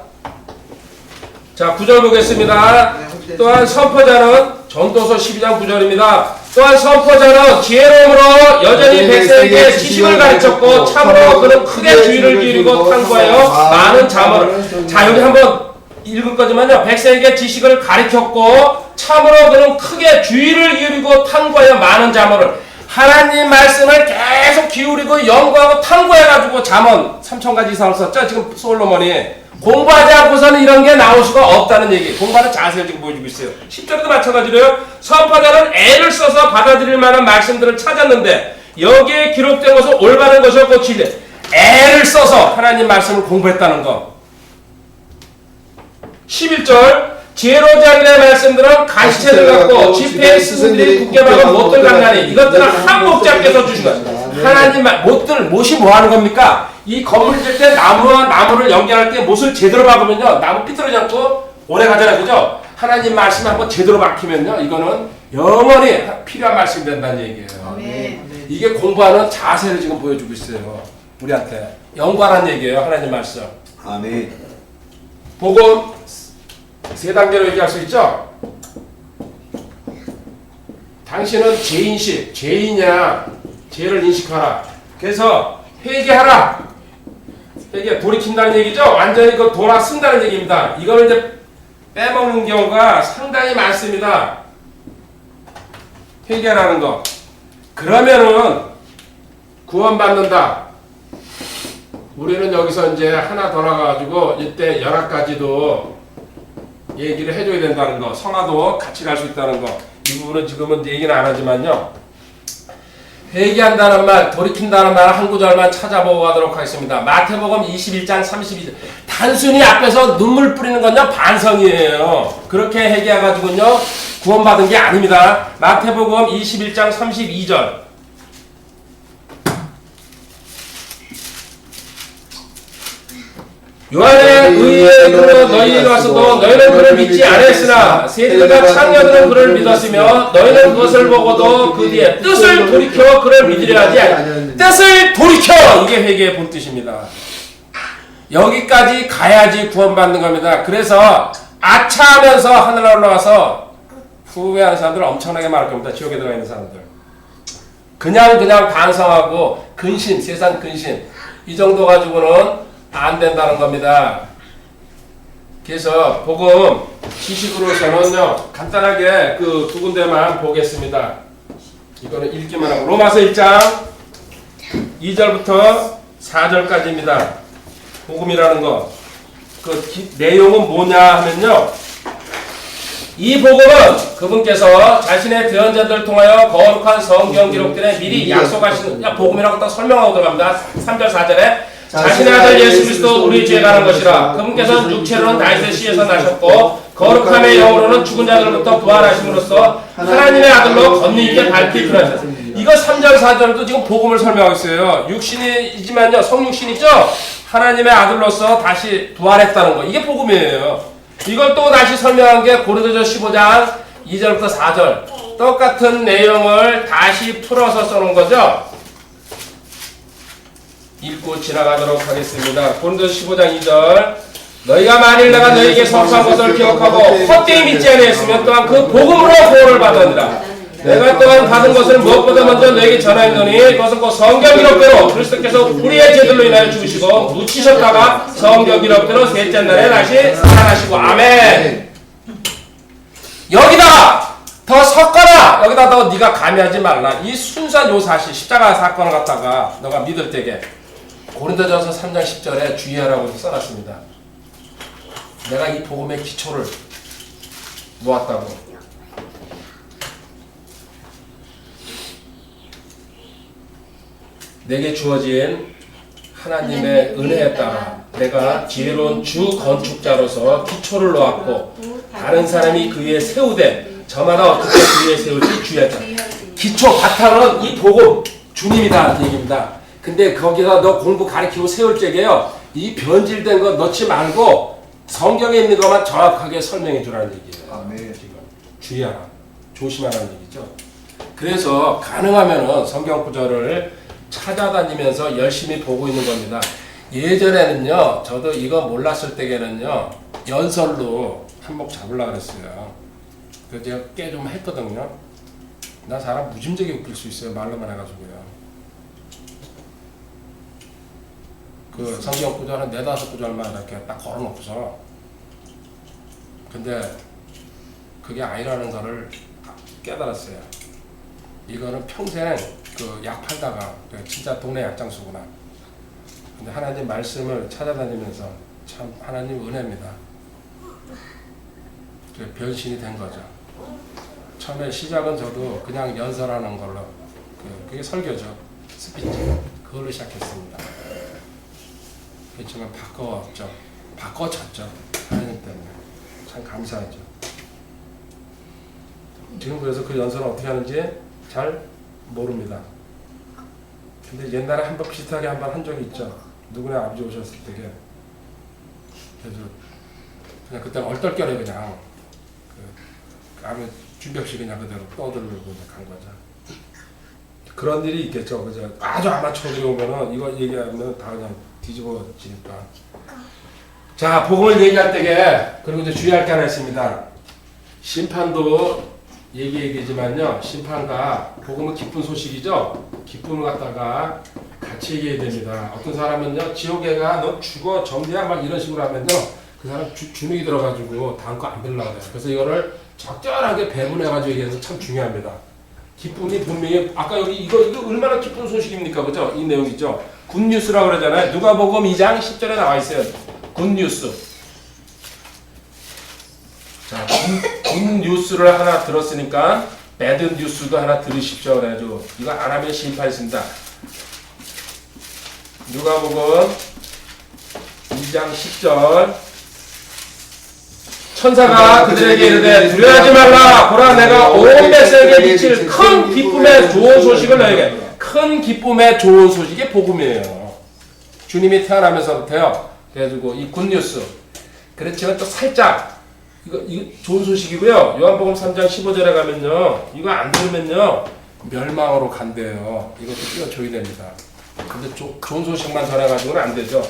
A: 자 9절 보겠습니다. 또한 선포자는 전도서 12장 9절입니다. 또한 선포자는 지혜로움으로 여전히 백성에게 지식을 가르쳤고 참으로 그는 크게 주의를 기울이고 탐구하여 많은 자문을. 자 여기 한번 읽을 거지만요. 백성에게 지식을 가르쳤고 참으로 그는 크게 주의를 기울이고 탐구하여 많은 자문을. 하나님 말씀을 계속 기울이고 연구하고 탐구해가지고 잠언 3,000가지 이상을 썼죠. 지금 솔로몬이 공부하지 않고서는 이런 게 나올 수가 없다는 얘기. 공부하는 자세를 지금 보여주고 있어요. 10절도 마찬가지로요. 선포자는 애를 써서 받아들일 만한 말씀들을 찾았는데 여기에 기록된 것은 올바른 것이었고 진리. 애를 써서 하나님 말씀을 공부했다는 거. 11절 지혜로운 자들의 말씀들은 가시채들 같고 지폐의 스승들이 굳게 박은 못들 같나니 이것들은 한 목자께서 주신 것. 하나님 못이 뭐 하는 겁니까? 이 건물 질 때 나무와 나무를 연결할 때 못을 제대로 박으면요 나무 삐뚤어지 않고 오래 가잖아요. 그죠? 하나님 말씀 한번 제대로 박히면요 이거는 영원히 필요한 말씀이 된다는 얘기예요. 이게 공부하는 자세를 지금 보여주고 있어요. 우리한테 연구하라는 얘기예요. 하나님 말씀.
C: 아멘.
A: 복음 세 단계로 얘기할 수 있죠. 당신은 죄인식, 죄인이야. 죄를 인식하라. 그래서 회개하라. 회개, 돌이킨다는 얘기죠. 완전히 그 돌아 쓴다는 얘기입니다. 이거를 이제 빼먹는 경우가 상당히 많습니다. 회개라는 거. 그러면은 구원받는다. 우리는 여기서 이제 하나 더 나가가지고 이때 열학까지도 얘기를 해줘야 된다는 거, 성화도 같이 갈 수 있다는 거, 이 부분은 지금은 얘기는 안 하지만요. 회개한다는 말, 돌이킨다는 말 한 구절만 찾아보고 가도록 하겠습니다. 마태복음 21장 32절. 단순히 앞에서 눈물 뿌리는 건요 반성이에요. 그렇게 회개해가지고요 구원받은 게 아닙니다. 마태복음 21장 32절. 요한의 의에 이르러 너희에게 와서도 너희는 그를 믿지 아니했으나 세리들과 창녀들은 그를 믿었으며 너희는 그것을 보고도 그 뒤에 뜻을 돌이켜 그를 믿으려 하지 아니. 뜻을 돌이켜! 이게 회개의 본뜻입니다. 여기까지 가야지 구원받는 겁니다. 그래서 아차하면서 하늘에 올라가서 후회하는 사람들 엄청나게 많을 겁니다. 지옥에 들어가 있는 사람들. 그냥 반성하고 근심, 세상 근심 이 정도 가지고는 안 된다는 겁니다. 그래서 복음 지식으로서는요 간단하게 그 두 군데만 보겠습니다. 이거는 읽기만 하고 로마서 1장 2절부터 4절까지입니다. 복음이라는 거. 그 내용은 뭐냐 하면요. 이 복음은 그분께서 자신의 대언자들을 통하여 거룩한 성경 기록들에 미리 약속하신 복음이라고 딱 설명하고 들어갑니다. 3절 4절에 자신의 아들 예수 그리스도 우리 죄에 관한 것이라. 그분께서는 육체로는 다윗의 씨에서 나셨고 거룩함의 영으로는 죽은 자들로부터 부활하심으로써 하나님의 아들로 권위 있게 밝히 드러나셨습니다. 이거 3절 4절도 지금 복음을 설명하고 있어요. 육신이지만요 성육신이죠. 하나님의 아들로서 다시 부활했다는 거. 이게 복음이에요. 이걸 또 다시 설명한 게 고린도전서 15장 2절부터 4절. 똑같은 내용을 다시 풀어서 써놓은 거죠. 읽고 지나가도록 하겠습니다. 고린도서 15장 2절. 너희가 만일 내가 너희에게 선포한 것을 기억하고 헛되이 믿지 아니했으면 또한 그 복음으로 구원을 받았느니라. 내가 또한 받은 것을 무엇보다 먼저 너희에게 전하였노니 그것은 곧 성경 기록대로 그리스도께서 우리의 죄들로 인하여 죽으시고 묻히셨다가 성경 기록대로 셋째 날에 다시 살아나시고 아멘. 여기다 더 섞어라. 여기다 더 네가 감히하지 말라. 이 순수한 요 사실 십자가 사건을 갖다가 너가 믿을 때게 고린도전서 3장 10절에 주의하라고 써놨습니다. 내가 이 복음의 기초를 놓았다고. 내게 주어진 하나님의 은혜에 따라 내가 지혜로운 주 건축자로서 기초를 놓았고 다른 사람이 그 위에 세우되 저마다 어떻게 그 위에 세울지 주의하자. 기초 바탕은 이 복음 주님이다 얘기입니다. 근데 거기다 너 공부 가르치고 세울 적에요 이 변질된 거 넣지 말고 성경에 있는 것만 정확하게 설명해 주라는 얘기예요.
B: 아멘.
A: 지금 주의하라, 조심하라는 얘기죠. 그래서 가능하면은 성경 구절을 찾아다니면서 열심히 보고 있는 겁니다. 예전에는요, 저도 이거 몰랐을 때에는요, 연설로 한몫 잡으려고 그랬어요. 그래서 제가 꽤 좀 했거든요. 나 사람 무짐되게 웃길 수 있어요. 말로만 해가지고요. 그 성경 구절 한 4-5구절만 이렇게 딱 걸어놓고서. 근데 그게 아니라는 거를 깨달았어요. 이거는 평생 그 약 팔다가 진짜 동네 약장수구나. 근데 하나님 말씀을 찾아다니면서 참 하나님 은혜입니다. 변신이 된 거죠. 처음에 시작은 저도 그냥 연설하는 걸로 그게 설교죠. 스피치 그걸로 시작했습니다. 그렇지만 바꿔졌죠. 하나님 때문에 참 감사하죠. 지금 그래서 그 연설은 어떻게 하는지 잘 모릅니다. 근데 옛날에 한 번 비슷하게 한 번 한 적이 있죠. 누구네 아버지 오셨을 때게. 그래서 그냥 그때 얼떨결에 그냥 아무 준비 없이 그냥 그대로 떠들고 간 거죠. 그런 일이 있겠죠. 그죠? 아주 아마추어들이 오면은 이거 얘기하면 다 그냥 뒤집어지니까. 자, 복음을 얘기할 때게 그리고 이제 주의할 게 하나 있습니다. 심판도 얘기지만요. 심판과 복음은 기쁜 소식이죠. 기쁨을 갖다가 같이 얘기해야 됩니다. 어떤 사람은요. 지옥에 가 너 죽어 정죄야 막 이런 식으로 하면요. 그 사람 주눅이 들어가지고 다음 거 안 들으려고 해요. 그래서 이거를 적절하게 배분해가지고 얘기해서 참 중요합니다. 기쁨이 분명히 아까 여기 이거 얼마나 기쁜 소식입니까? 그죠? 이 내용 있죠. 굿뉴스라고 그러잖아요. 누가복음 2장 10절에 나와 있어요. 굿뉴스. 뉴스를 하나 들었으니까 배드 뉴스도 하나 들으십시오. 그래가지고 이거 안 하면 심판했습니다. 누가복음 2장 10절 천사가 그들에게 이르되 두려워하지 말라. 보라 내가 온 백성에게 미칠 큰 기쁨의 좋은 소식을 너에게 큰 기쁨의 좋은 소식이 복음이에요. 주님이 태어나면서부터요. 그래가지고 이 굿뉴스 그렇지만 또 살짝 이거 좋은 소식이고요. 요한복음 3장 15절에 가면요. 이거 안 들으면요. 멸망으로 간대요. 이것도 띄워줘야 됩니다. 근데 좋은 소식만 전해가지고는 안 되죠.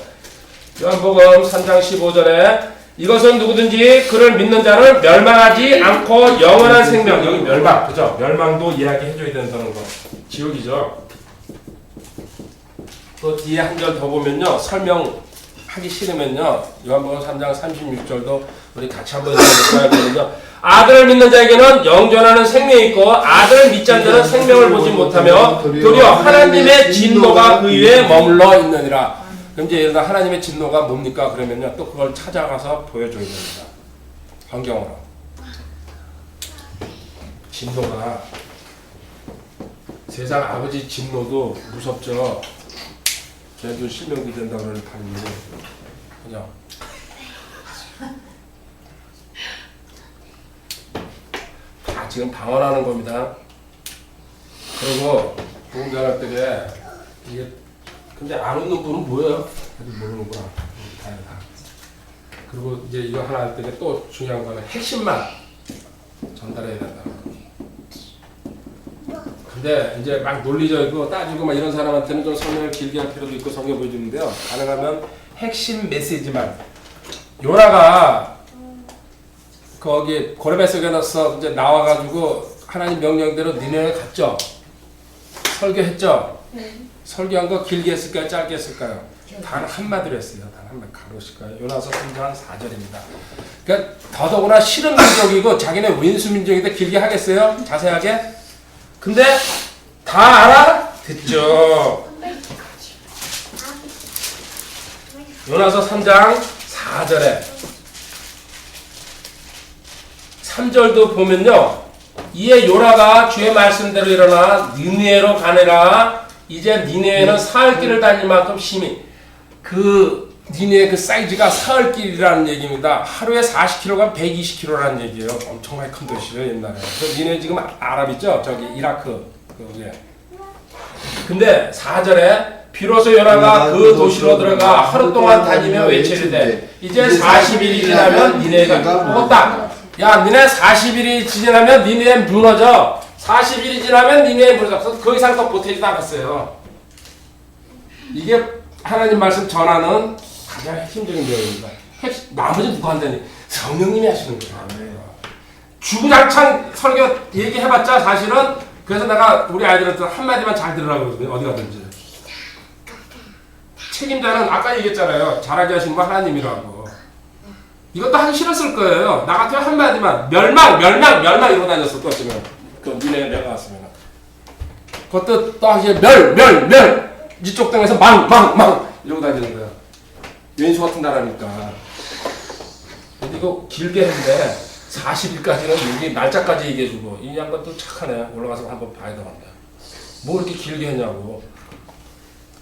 A: 요한복음 3장 15절에 이것은 누구든지 그를 믿는 자는 멸망하지 않고 영원한 생명. 여기 멸망, 그죠? 멸망도 이야기해줘야 된다는 거. 지옥이죠. 또 뒤에 한 절 더 보면요. 설명하기 싫으면요. 요한복음 3장 36절도 우리 같이 한번 읽어볼까요? 그러면요. 아들을 믿는 자에게는 영존하는 생명이 있고 아들을 믿지 않는 자는 생명을 보지 못하며 도리어 하나님의 진노가 그 위에 머물러 있느니라. 그럼 이제 예를 하나님의 진노가 뭡니까? 그러면요. 또 그걸 찾아가서 보여줘야 됩니다. 성경으로. 진노가 세상 아버지 진노도 무섭죠. 걔도 실명도 된다 그러는 판인데 그냥 다 지금 방언하는 겁니다. 그리고 공부할 때에 이게 근데 안 웃는 분은 뭐예요? 아직 모르는구나. 다행이다. 그리고 이제 이거 하나 할 때 또 중요한 거는 핵심만 전달해야 된다. 근데 이제 막 논리적이고 따지고 막 이런 사람한테는 좀 설명을 길게 할 필요도 있고 성경 보여주는데요. 가능하면 핵심 메시지만. 요나가 거기 고레베스에서 이제 나와가지고 하나님 명령대로 니네에 갔죠. 설교했죠. 네. 설교한 거 길게 했을까요? 짧게 했을까요? 단 한마디로 했어요. 단 한마디 가보실까요? 요나서 3장 4절입니다. 그러니까 더더구나 싫은 민족이고 자기네 왼수 민족인데 길게 하겠어요? 자세하게? 근데 다 알아듣죠. 요나서 3장 4절에 3절도 보면요. 이에 요나가 주의 말씀대로 일어나 니느웨로 가느라. 이제 니느웨는 사흘 길을 다닐 만큼 심히 그 니느웨 그 사이즈가 사흘 길이라는 얘기입니다. 하루에 40km가 120km라는 얘기예요. 엄청나게 큰 도시죠 옛날에. 니느웨 지금 아랍이죠. 저기 이라크 거기에. 근데 4절에 비로소 요나가 그 도시로 들어가 하루 동안 다니며 외치르되 이제 40일이 지나면 니느웨가 무겁다. 야 니네 40일이 지나면 니느웨 무너져. 40일이 지나면 니네에 무너져서 그 이상 더 보태지도 않았어요. 이게 하나님 말씀 전하는 가장 핵심적인 내용입니다. 나머지 누가 한다니? 성령님이 하시는 거예요. 주구장창 설교 얘기해봤자 사실은 그래서 내가 우리 아이들한테 한마디만 잘 들으라고 그러거든요. 어디 가든지. 책임자는 아까 얘기했잖아요. 잘하게 하신 분 하나님이라고. 이것도 하기 싫었을 거예요. 나 같으면 한마디만 멸망 이러고 다녔을 것 같으면 그 니네 내가 왔으면 그것도 또 이제 멸 이쪽 땅에서 망 이러고 다니는 거야. 왼수 같은 나라니까. 근데 이거 길게 했는데 40일까지는 여기 날짜까지 얘기해주고 이 양반도 착하네. 올라가서 한번 봐야 되는데 뭐 이렇게 길게 했냐고.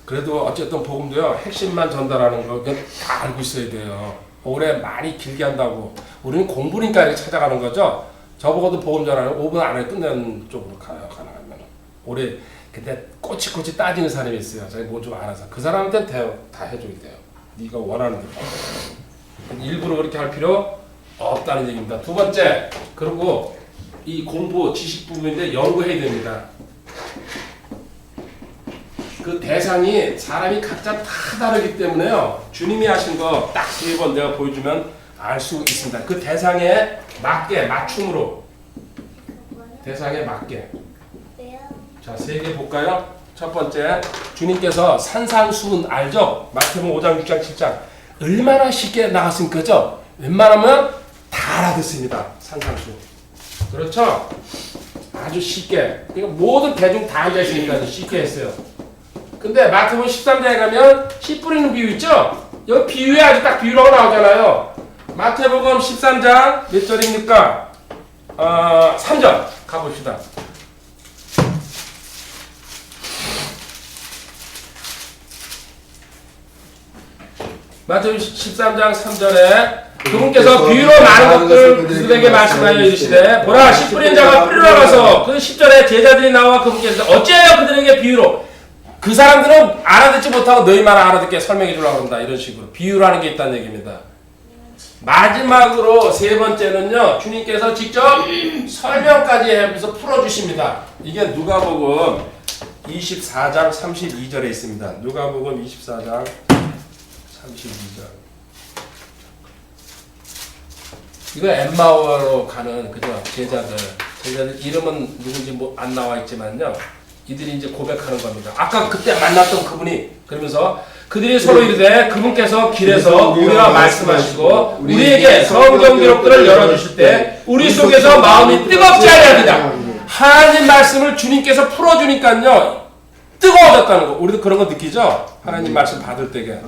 A: 그래도 어쨌든 복음도요 핵심만 전달하는 거 그냥 다 알고 있어야 돼요. 올해 많이 길게 한다고 우리는 공부니까 이렇게 찾아가는 거죠. 저보고도 복음 전하는 5분 안에 끝내는 쪽으로 가요. 가능하면 올해 근데 꼬치꼬치 따지는 사람이 있어요. 자기 뭐 좀 알아서 그 사람한테는 다 해줘야 돼요. 네가 원하는 대로. 일부러 그렇게 할 필요 없다는 얘기입니다. 두 번째, 그리고 이 공부 지식 부분인데 연구해야 됩니다. 그 대상이 사람이 각자 다 다르기 때문에요. 주님이 하신 거 딱 3번 내가 보여주면 알 수 있습니다. 그 대상에 맞게 맞춤으로 대상에 맞게. 자, 3개 볼까요? 첫 번째, 주님께서 산상수훈 알죠? 마태복음 5장, 6장, 7장 얼마나 쉽게 나왔으니까 그죠? 웬만하면 다 알아듣습니다. 산상수훈. 그렇죠? 아주 쉽게. 그러니까 모든 대중 다 앉아있으니까 쉽게 했어요. 근데 마태복음 13장에 가면 씨 뿌리는 비유 있죠? 여기 비유에 아주 딱 비유라고 나오잖아요. 마태복음 13장 몇 절입니까? 3절 가봅시다. 마태복음 13장 3절에 그분께서 비유로 많은 것들 그들에게 말씀하여 이르시되 보라 씨 뿌린 자가 뿌리러 가서 그 10절에 제자들이 나와 그분께서 어찌하여 그들에게 비유로 그 사람들은 알아듣지 못하고 너희 말 알아듣게 설명해 주려고 한다. 이런 식으로 비유라는 게 있다는 얘기입니다. 마지막으로 세 번째는요. 주님께서 직접 설명까지 하면서 풀어주십니다. 이게 누가복음 24장 32절에 있습니다. 누가복음 24장 32절. 이거 엠마오로 가는 그죠 제자들 이름은 누군지 뭐 안 나와 있지만요. 이들이 이제 고백하는 겁니다. 아까 그때 만났던 그분이 그러면서 그들이 서로 이르되 그분께서 길에서 우리와 말씀하시고 우리에게 성경 기록들을 열어주실 때 우리 속에서 마음이 뜨겁지 아니하리라. 하나님 말씀을 주님께서 풀어주니까요 뜨거워졌다는 거. 우리도 그런 거 느끼죠? 하나님 말씀 받을 때게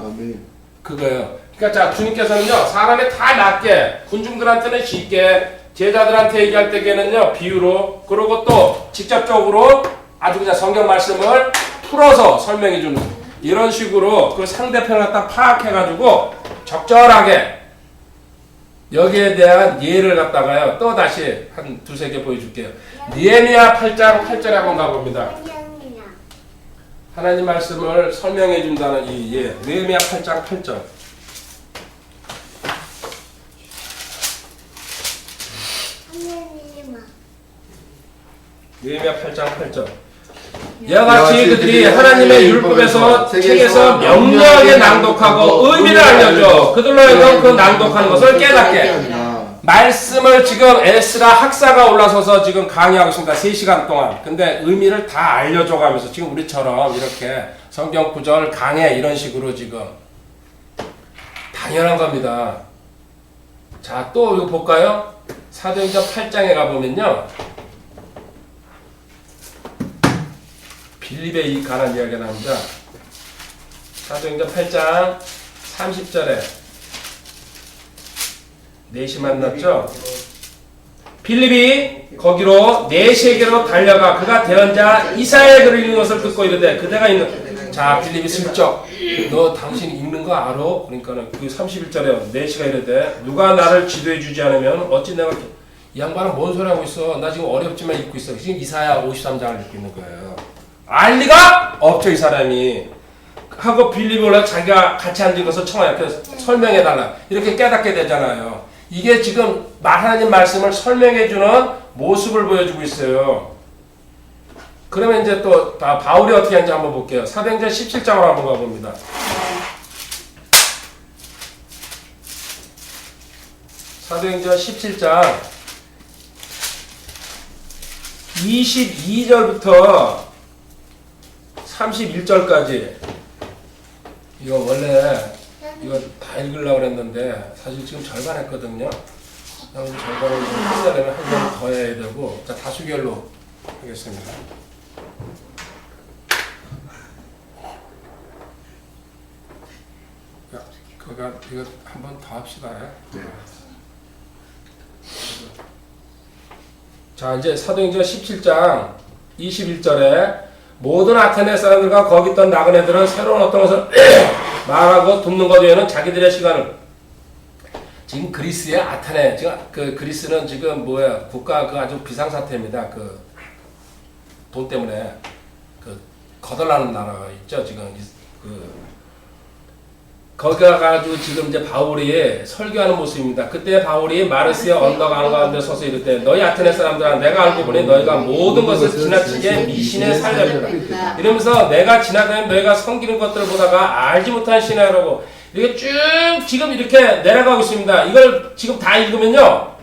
A: 그거예요. 그러니까 자 주님께서는요 사람이 다 낫게 군중들한테는 쉽게 제자들한테 얘기할 때에는요 비유로 그리고 또 직접적으로 아주 그냥 성경 말씀을 풀어서 설명해 주는 이런 식으로 그 상대편을 딱 파악해가지고 적절하게 여기에 대한 예를 갖다가요 또 다시 한 두세 개 보여줄게요. 느헤미야 8장 8절에 한번 가봅니다. 하나님 말씀을 설명해 준다는 이 예. 느헤미야 8장 8절. 느헤미야 8장 8절. 이와 같이 그들이 하나님의 율법에서 책에서 명료하게 낭독하고 의미를 알려줘 그들로 하여금 그 낭독하는 것을 깨닫게. 말씀을 지금 에스라 학사가 올라서서 지금 강의하고 있습니다. 3시간 동안. 근데 의미를 다 알려줘 가면서 지금 우리처럼 이렇게 성경 구절 강해 이런 식으로 지금 당연한 겁니다. 자, 또 이거 볼까요? 사도행전 8장에 가보면요. 빌립에 이 관한 이야기가 나옵니다. 사도행전 8장 30절에 넷이 만났죠. 빌립이 거기로 넷에게로 달려가 그가 대언자 이사야의 글을 읽는 것을 듣고 이르되 그대가 있는 자 빌립이 슬쩍 너 당신 읽는 거 알아? 그러니까는 그 31절에 넷이가 이르되 누가 나를 지도해 주지 않으면 어찌 내가 이 양반은 뭔 소리 하고 있어? 나 지금 어렵지만 읽고 있어. 지금 이사야 53장을 읽고 있는 거예요. 알 리가 없죠 이 사람이. 하고 빌립이 올라 자기가 같이 앉은 것을 청하여 설명해달라 이렇게 깨닫게 되잖아요. 이게 지금 하나님 말씀을 설명해주는 모습을 보여주고 있어요. 그러면 이제 또 바울이 어떻게 하는지 한번 볼게요. 사도행전 17장으로 한번 가봅니다. 사도행전 17장 22절부터 31절까지 이거 원래 이거 다 읽으려고 그랬는데 사실 지금 절반 했거든요. 절반을 끝내려면 한 번 더 해야 되고 자 다수결로 하겠습니다. 그가 이거 한 번 더 합시다. 네. 자 이제 사도행전 17장 21절에 모든 아테네 사람들과 거기 있던 나그네들은 새로운 어떤 것을 말하고 듣는 것 외에는 자기들의 시간을 지금 그리스의 아테네 지금 그 그리스는 지금 뭐야 국가 그 아주 비상사태입니다. 그 돈 때문에 그 거덜나는 나라가 있죠. 지금 거기 가가지고 지금 이제 바울이 설교하는 모습입니다. 그때 바울이 마르스의 언덕 한가운데 서서 이르되 너희 아테네 사람들아 내가 알고 보니 너희가 모든 것을 지나치게 미신에 살려졌다. 이러면서 내가 지나가면 너희가 섬기는 것들을 보다가 알지 못한 신하라고 이렇게 쭉 지금 이렇게 내려가고 있습니다. 이걸 지금 다 읽으면요.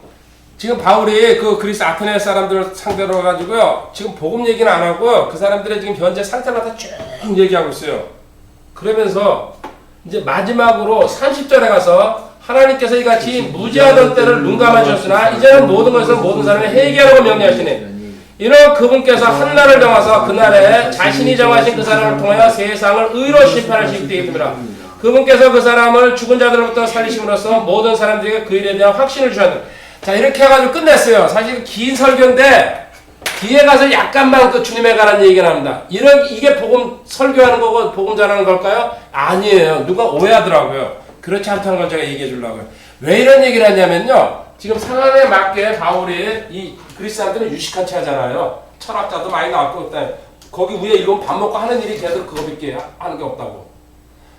A: 지금 바울이 그 그리스 아테네 사람들을 상대로 해가지고요. 지금 복음 얘기는 안 하고요. 그 사람들의 지금 현재 상태를 다 쭉 얘기하고 있어요. 그러면서 이제 마지막으로 30절에 가서 하나님께서 이같이 무지하던 때를 눈 감아주셨으나 이제는 모든 것을 모든 사람이 회개하라고 명령하시니 이는 그분께서 한 날을 정하서 그날에 자신이 정하신 그 사람을 통하여 세상을 의로 심판하시기 때문이라. 그분께서 그 사람을 죽은 자들로부터 살리심으로써 모든 사람들에게 그 일에 대한 확신을 주셨다. 자, 이렇게 해가지고 끝냈어요. 사실 긴 설교인데 뒤에 가서 약간만 그 주님에 관한 얘기가 나옵니다. 이게 복음 설교하는 거고 복음 전하는 걸까요? 아니에요. 누가 오해하더라고요. 그렇지 않다는 걸 제가 얘기해 주려고요. 왜 이런 얘기를 하냐면요. 지금 상황에 맞게 바울이 이 그리스 사람들은 유식한 채 하잖아요. 철학자도 많이 나왔고 그다음에 거기 위에 이건 밥 먹고 하는 일이 걔들 그거밖에 하는 게 없다고.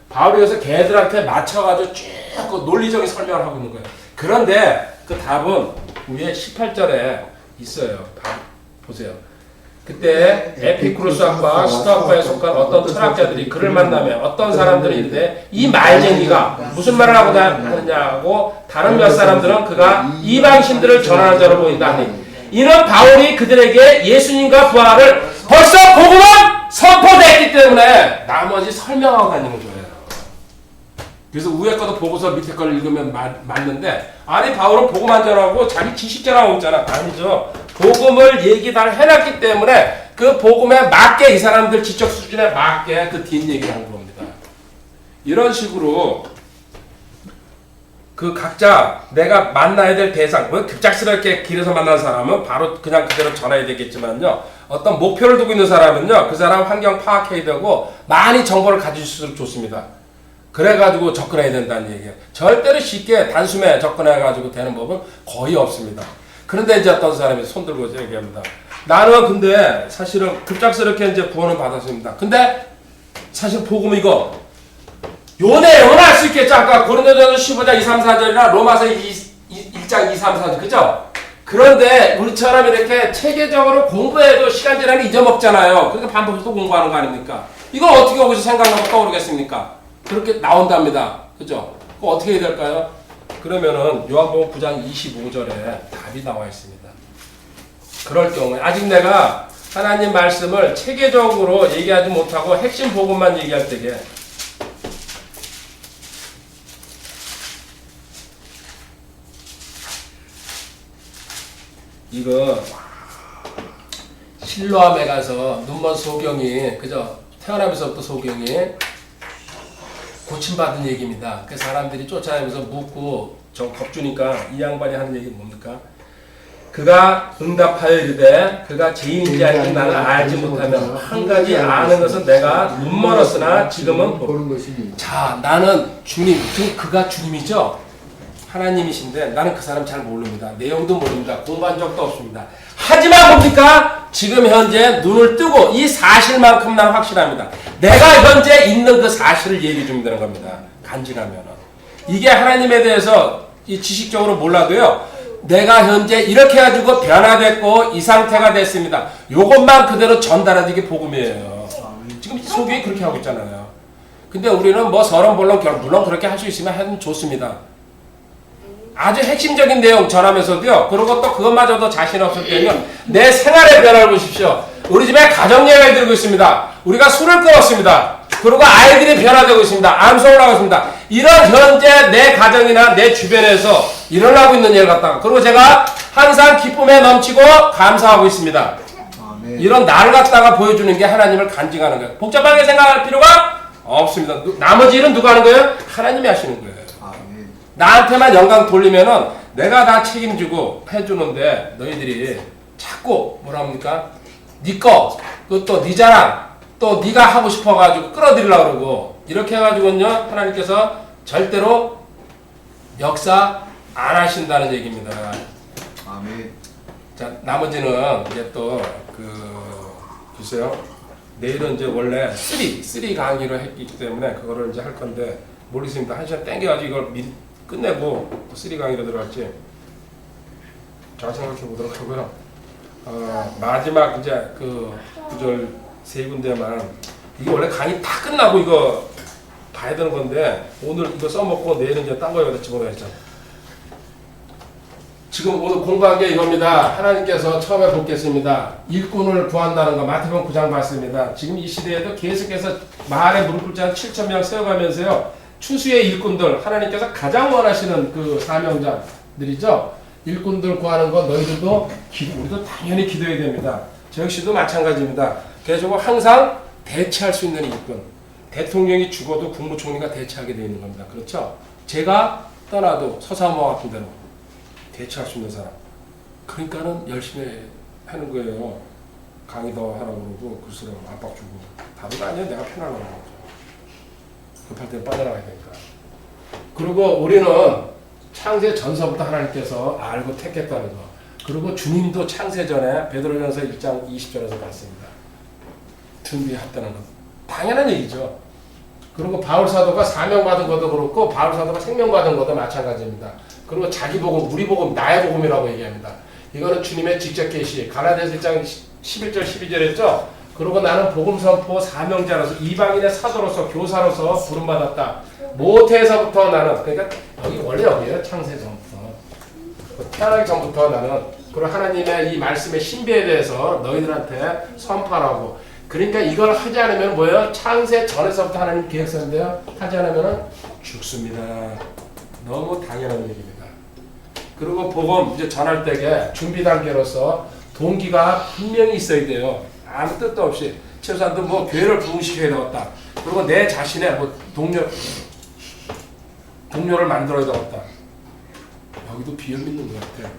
A: 바울이 여기서 걔들한테 맞춰가지고 쭉 그 논리적인 설명을 하고 있는 거예요. 그런데 그 답은 위에 18절에 있어요. 보세요. 그때 에피쿠로스학과 스토아과에 속한 어떤 철학자들이 그를 만나면 어떤 사람들이 있는데 이 말쟁이가 무슨 말을 하고 하느냐고 다른 몇 사람들은 그가 이방신들을 전하는 자로 보인다 하니 이는 바울이 그들에게 예수님과 부활을 벌써 복음은 선포됐기 때문에 나머지 설명하고 다니는 거예요. 그래서 위에 거도 보고서 밑에 걸 읽으면 맞는데 아니 바울은 복음 안 전하고 자기 지식 전하고 있잖아. 아니죠. 복음을 얘기 다 해놨기 때문에 그 복음에 맞게 이 사람들 지적 수준에 맞게 그 뒷얘기를 하는 겁니다. 이런 식으로 그 각자 내가 만나야 될 대상, 뭐 급작스럽게 길에서 만난 사람은 바로 그냥 그대로 전해야 되겠지만요. 어떤 목표를 두고 있는 사람은요. 그 사람 환경 파악해야 되고 많이 정보를 가지실수록 좋습니다. 그래가지고 접근해야 된다는 얘기예요. 절대로 쉽게 단숨에 접근해가지고 되는 법은 거의 없습니다. 그런데 이제 어떤 사람이 손 들고 얘기합니다. 나는 근데 사실은 급작스럽게 이제 구원을 받았습니다. 근데 사실 복음 이거 요할 수 있겠죠. 아까 고린도전서 15장 2, 3, 4절이나 로마서 1장 2, 3, 4절 그죠? 그런데 우리처럼 이렇게 체계적으로 공부해도 시간 지나면 잊어먹잖아요. 그러니까 반복해서 또 공부하는 거 아닙니까? 이걸 어떻게 거기서 생각나고 떠오르겠습니까? 그렇게 나온답니다. 그죠? 그거 어떻게 해야 될까요? 그러면은 요한복음 9장 25절에 답이 나와 있습니다. 그럴 경우에 아직 내가 하나님 말씀을 체계적으로 얘기하지 못하고 핵심 복음만 얘기할 때에 이거 실로암에 가서 눈먼 소경이 그죠? 태어나면서부터 소경이 고침받은 얘기입니다. 그 사람들이 쫓아내면서 묻고 저 겁주니까 이 양반이 하는 얘기는 뭡니까? 그가 응답하여 이르되 그가 죄인인지 알지 나는 알지 못하며 한 가지 아는 것은 내가 눈멀었으나 지금은 보는 것이니. 자, 나는 주님, 그가 주님이죠? 하나님이신데 나는 그 사람 잘 모릅니다. 내용도 모릅니다. 공부한 적도 없습니다. 하지만 뭡니까? 지금 현재 눈을 뜨고 이 사실만큼 난 확실합니다. 내가 현재 있는 그 사실을 얘기 좀 되는 겁니다. 간직하면은. 이게 하나님에 대해서 이 지식적으로 몰라도요. 내가 현재 이렇게 해가지고 변화됐고 이 상태가 됐습니다. 요것만 그대로 전달하는 게 복음이에요. 지금 소교회 그렇게 하고 있잖아요. 근데 우리는 뭐 서론본론 물론 그렇게 할 수 있으면 하면 좋습니다. 아주 핵심적인 내용 전하면서도요. 그리고 또 그것마저도 자신 없을 때는 내 생활의 변화를 보십시오. 우리 집에 가정예배를 드리고 있습니다. 우리가 술을 끊었습니다. 그리고 아이들이 변화되고 있습니다. 암소 올라가고 있습니다. 이런 현재 내 가정이나 내 주변에서 일어나고 있는 일 갖다가 그리고 제가 항상 기쁨에 넘치고 감사하고 있습니다.
B: 아멘.
A: 이런 나를 갖다가 보여주는 게 하나님을 간직하는 거예요. 복잡하게 생각할 필요가 없습니다. 나머지 일은 누가 하는 거예요? 하나님이 하시는 거예요.
B: 아멘.
A: 나한테만 영광 돌리면은 내가 다 책임지고 해주는데 너희들이 자꾸 뭐라 합니까? 네 거, 그것도 네 자랑, 또 네가 하고 싶어가지고 끌어들이려고 그러고 이렇게 해가지고는요 하나님께서 절대로 역사 안 하신다는 얘기입니다.
B: 아멘.
A: 자, 나머지는 이제 또 글쎄요. 내일은 이제 원래 3 강의로 했기 때문에 그거를 이제 할 건데 모르겠습니다. 한 시간 땡겨가지고 이걸 끝내고 또 3 강의로 들어갈지 잘 생각해 보도록 하고요. 마지막 이제 그 구절 3군데만 이게 원래 강의 다 끝나고 이거 봐야 되는 건데 오늘 이거 써먹고 내일은 이제 딴 거에 여기다 집어넣어야죠. 지금 오늘 공부한 게 이겁니다. 하나님께서 처음에 보겠습니다. 일꾼을 구한다는 거 마태복음 9장 봤습니다. 지금 이 시대에도 계속해서 마을에 무릎 꿇지 한 7,000명 세워가면서요. 추수의 일꾼들 하나님께서 가장 원하시는 그 사명자들이죠. 일꾼들 구하는 거 너희들도 우리도 당연히 기도해야 됩니다. 저 역시도 마찬가지입니다. 그래서 항상 대체할 수 있는 일꾼. 대통령이 죽어도 국무총리가 대체하게 되어 있는 겁니다. 그렇죠? 제가 떠나도 서사모아 같은 대로 대처할 수 있는 사람. 그러니까는 열심히 하는 거예요. 강의도 하라고 그러고 글쓰라고 압박 주고. 다른 거 아니에요. 내가 편하려고 그러죠. 급할 때 빠져나가야 되니까. 그리고 우리는 창세 전서부터 하나님께서 알고 택했다는 거. 그리고 주님도 창세 전에 베드로전서 1장 20절에서 봤습니다. 준비했다는 것. 당연한 얘기죠. 그리고 바울 사도가 사명받은 것도 그렇고 바울 사도가 생명받은 것도 마찬가지입니다. 그리고 자기 복음, 우리 복음, 나의 복음이라고 얘기합니다. 이거는 주님의 직접 계시. 가라디아서 1장 11절 12절 했죠. 그리고 나는 복음 선포 사명자로서 이방인의 사도로서 교사로서 부름받았다. 모태에서부터 나는, 그러니까 여기 원래 여기에요. 창세 전부터. 태어나기 전부터 나는 그리고 하나님의 이 말씀의 신비에 대해서 너희들한테 선포하라고. 그러니까 이걸 하지 않으면 뭐예요? 창세 전에서부터 하나님 계획서인데요. 하지 않으면 죽습니다. 너무 당연한 얘기입니다. 그리고 복음 이제 전할 때에 준비 단계로서 동기가 분명히 있어야 돼요. 아무 뜻도 없이 최소한도 뭐 교회를 부흥시켜야 되겠다. 그리고 내 자신의 뭐 동료를 만들어야 되겠다. 여기도 비염 있는 것 같아.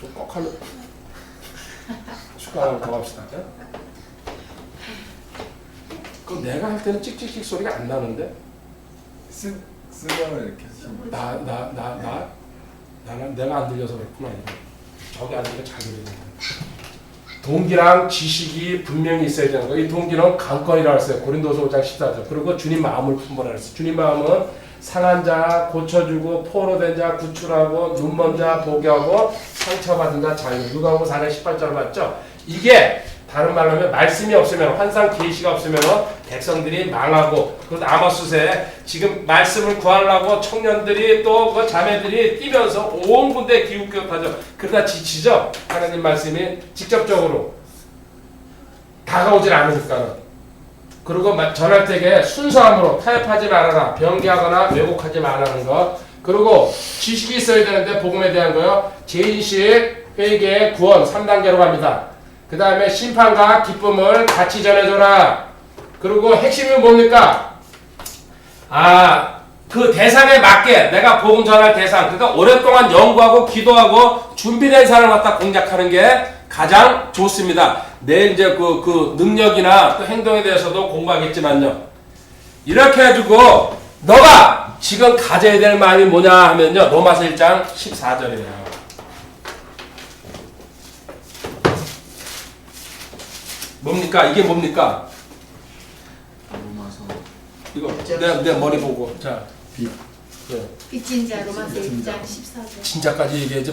A: 좀 꼭 하면 숟가락을 더 합시다. 그럼 내가 할 때는 찍찍찍 소리가 안 나는데?
B: 쓰면 이렇게 하시면
A: 나는 내가 안 들려서 그렇구나. 저기 앉으니까 잘 들리는데. 동기랑 지식이 분명히 있어야 되는 거예요. 이 동기는 강건이라고 했어요. 고린도서 5장 14절. 그리고 주님 마음을 품으라 했어요. 주님 마음은 상한 자 고쳐주고 포로된 자 구출하고 눈먼 자 보게 하고 상처받은 자 자유. 누가복음 4장 18절 맞죠? 이게 다른 말로 하면 말씀이 없으면 환상 계시가 없으면 백성들이 망하고 그리고 아모스에 지금 말씀을 구하려고 청년들이 또 그 자매들이 뛰면서 온 군데 기웃기웃하죠. 그러다 지치죠. 하나님 말씀이 직접적으로 다가오질 않으니까는. 그리고 전할 때에 순수함으로 타협하지 말아라. 변개하거나 왜곡하지 말라는 것. 그리고 지식이 있어야 되는데 복음에 대한 거요. 죄인식, 회개, 구원 3단계로 갑니다. 그 다음에 심판과 기쁨을 같이 전해줘라. 그리고 핵심이 뭡니까? 그 대상에 맞게 내가 복음 전할 대상. 그러니까 오랫동안 연구하고 기도하고 준비된 사람을 갖다 공략하는 게 가장 좋습니다. 내 이제 그 능력이나 또 행동에 대해서도 공부하겠지만요. 이렇게 해가지고 너가 지금 가져야 될 마음이 뭐냐 하면요. 로마서 1장 14절이에요. 뭡니까? 이게 뭡니까?
B: 로마서
A: 이거 내 머리 보고 자
B: 빛.
A: 네.
C: 빚진 자 로마서 1장 14절.
A: 진짜까지 얘기해줘.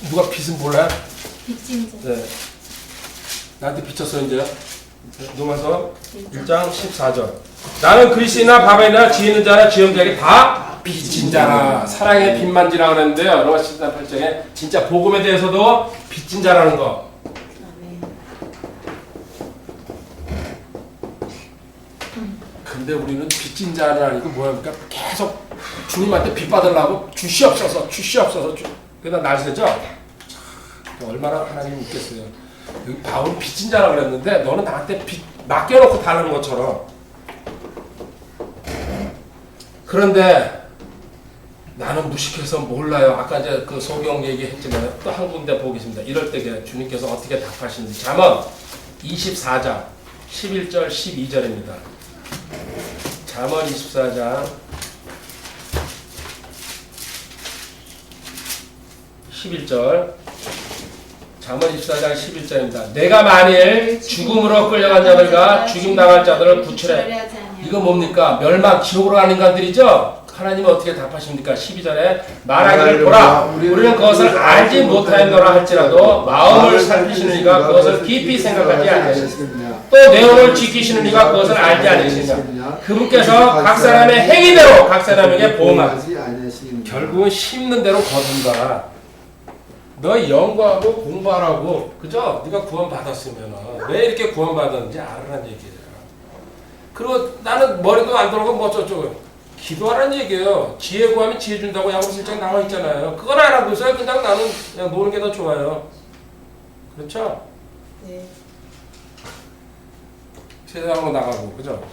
A: 누가 빚은 몰라요?
C: 빚진 자.
A: 네. 나한테 빚졌어 이제. 로마서 1장 14절. 나는 그리스도나 바벨이나 지혜 있는 자나 지혜 없는 자에게 다 빚진 자라. 사랑의 빚만지라 그랬는데요. 로마서 14장에 진짜 복음에 대해서도 빚진 자라는 거. 근데 우리는 빚진 자는 아니고 뭐합니까? 계속 주님한테 빚 받으려고 주시옵소서. 그러다 날 새죠? 얼마나 하나님 있겠어요. 여기 바울은 빚진 자라고 그랬는데 너는 나한테 빚 맡겨놓고 다른 것처럼. 그런데 나는 무식해서 몰라요. 아까 이제 그 소경 얘기했지만 또 한 군데 보겠습니다. 이럴 때 주님께서 어떻게 답하시는지. 잠언 24장 11절 12절입니다. 잠언 24장 11절 잠언 24장 11절입니다. 내가 만일 죽음으로 끌려간 자들과 죽임당할 자들을 구출해. 이거 뭡니까? 멸망 지옥으로 가는 인간들이죠? 하나님은 어떻게 답하십니까? 12절에 말하기를 보라 우리는 그것을 알지 못하였노라 할지라도 마음을 살피시는 이가 그것을 깊이 생각하지 아니하시느냐 또 내용을 지키시는 이가 그것을 알지 아니하시느냐 그분께서 각 사람의 행위대로 각 사람에게 보응하지 결국은 심는 대로 거둔다. 너 연구하고 공부하라고 그죠? 네가 구원 받았으면 왜 이렇게 구원 받았는지 알으란 얘기예요. 그리고 나는 머리도 안 돌아가고 뭐 어쩌고 기도하라는 얘기예요. 지혜 구하면 지혜 준다고 야고보서 1장 나와 있잖아요. 그걸 안 하고 있어요. 그냥 나는 그냥 노는 게 더 좋아요. 그렇죠?
C: 네.
A: 세상으로 나가고 그죠?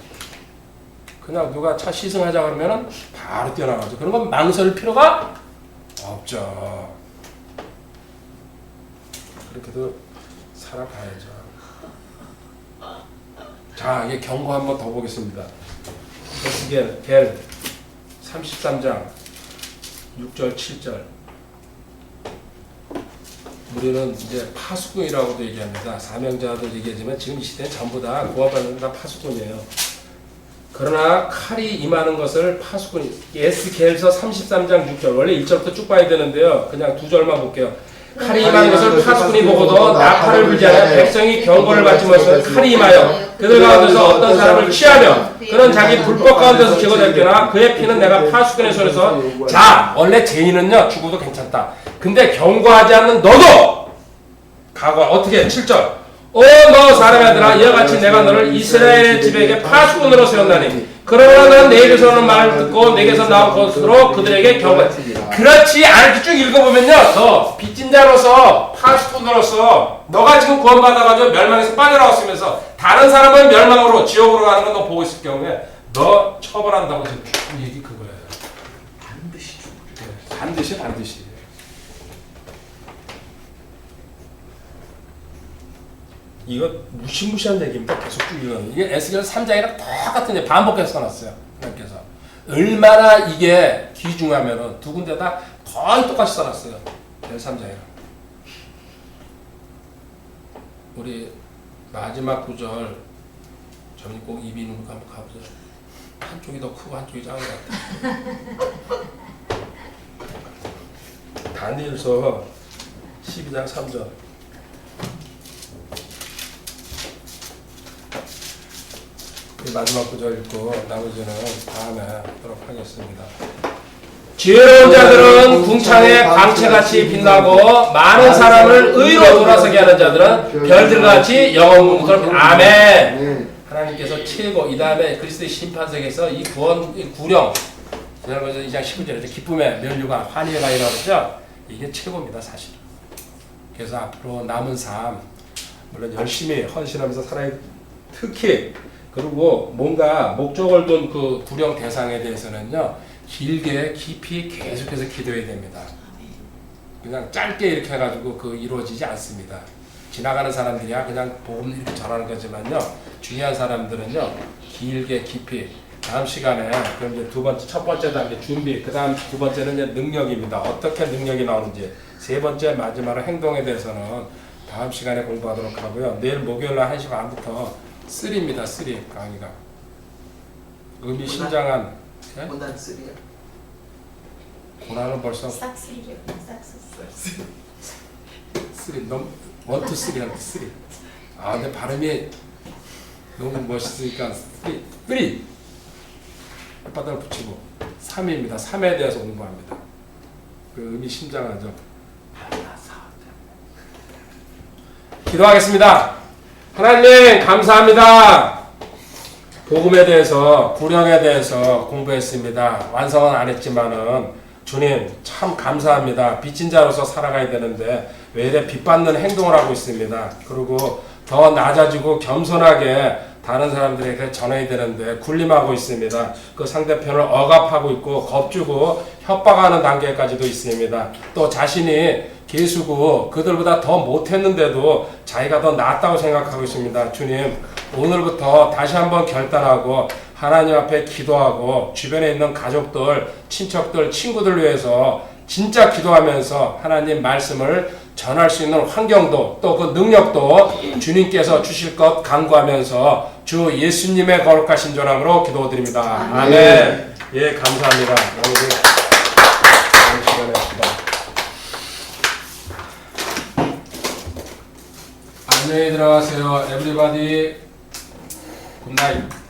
A: 그냥 누가 차 시승하자 그러면은 바로 뛰어나가죠. 그런 건 망설일 필요가 없죠. 없죠. 그렇게도 살아가야죠. 자, 이게 경고 한번 더 보겠습니다. 에스겔 겔 33장 6절 7절. 우리는 이제 파수꾼이라고도 얘기합니다. 사명자도 얘기하지만 지금 이 시대는 전부 다 구원받는 다 파수꾼이에요. 그러나 칼이 임하는 것을 파수꾼이 에스겔서 33장 6절 원래 1절부터 쭉 봐야 되는데요. 그냥 2절만 볼게요. 칼이 임하는 것을 파수꾼이 보고도 나팔을 불지 않아 백성이 경고를 받지 못하면 칼이 임하여 그들 가운데서 어떤 사람을 취하며 그는 자기 불법 가운데서 제거될게나 그의 피는 내가 파수꾼의 손에서 자 원래 죄인은요 죽어도 괜찮다. 근데 경고하지 않는 너도 각오 어떻게 7절 너 사람의 아들아 이와 같이 내가 너를 이스라엘의 집에게 파수꾼으로 세웠나니 그러나 넌 내 입에서는 말을 듣고 내게서 나온 것으로 그들에게 경고해. 그렇지 않게 쭉 읽어보면요 너 빚진 자로서 파수꾼으로서 너가 지금 구원받아가지고 멸망에서 빠져나왔으면서 다른 사람은 멸망으로 지옥으로 가는 건 너 보고 있을 경우에 너 처벌한다고 지금 쭉 얘기 그거예요.
B: 반드시 죽으리라.
A: 반드시 이거 무시무시한 얘기입니다. 계속 쭉 읽어요. 이게 에스겔 3장이랑 똑같은 얘기 반복해서 써놨어요. 하나님께서 얼마나 이게 귀중하면은 두 군데 다 거의 똑같이 써놨어요. 3장이랑 우리 마지막 구절 저는 꼭 입이 있는 거 한번 가보세요. 한쪽이 더 크고 한쪽이 작은 것 같아요. 다니엘서 12장 3절 마지막 구절 읽고 나머지는 다음에 하도록 하겠습니다. 지혜로운 자들은 궁창에 광채같이 빛나고 많은 사람을 의로 돌아서게 하는 자들은 별들같이 영원문처럼 아멘. 하나님께서 최고 이 다음에 그리스도의 심판석에서 이 구원 이 구령 지난번에 2장 19절에 기쁨의 면류관 환희의 가이라고 그러죠. 이게 최고입니다 사실. 그래서 앞으로 남은 삶 물론 열심히 헌신하면서 살아야 특히 그리고 뭔가 목적을 둔 그 구령 대상에 대해서는요 길게 깊이 계속해서 기도해야 됩니다. 그냥 짧게 이렇게 해가지고 그 이루어지지 않습니다. 지나가는 사람들이야 그냥 복음 이렇게 전하는 거지만요 중요한 사람들은요 길게 깊이 다음 시간에 그럼 이제 두 번째 첫 번째 단계 준비 그 다음 두 번째는 이제 능력입니다. 어떻게 능력이 나오는지 세 번째 마지막으로 행동에 대해서는 다음 시간에 공부하도록 하고요. 내일 목요일 날 1시 반부터 3입니다. 3 강의가 의미심장한 예?
B: 고난 쓰리야.
A: 고난은 벌써
C: 싹쓸이요. 싹쓸이.
A: 3 너무 1, 2, 3 하는 3 아 근데 발음이 너무 멋있으니까 3 혓바닥을 붙이고 3입니다. 3에 대해서 공부합니다. 그 의미심장하죠. 기도하겠습니다. 하나님 감사합니다. 복음에 대해서 구령에 대해서 공부했습니다. 완성은 안 했지만은 주님 참 감사합니다. 빚진 자로서 살아가야 되는데 왜 이래 빚받는 행동을 하고 있습니다. 그리고 더 낮아지고 겸손하게 다른 사람들에게 전해야 되는데 군림하고 있습니다. 그 상대편을 억압하고 있고 겁주고 협박하는 단계까지도 있습니다. 또 자신이 개수고 그들보다 더 못했는데도 자기가 더 낫다고 생각하고 있습니다. 주님 오늘부터 다시 한번 결단하고 하나님 앞에 기도하고 주변에 있는 가족들, 친척들, 친구들 위해서 진짜 기도하면서 하나님 말씀을 전할 수 있는 환경도 또 그 능력도 주님께서 주실 것 간구하면서 주 예수님의 거룩하신 전함으로 기도드립니다. 아멘. 예, 감사합니다. 다음 시간에 봅시다. 안녕히 들어가세요. 에브리바디 굿나잇.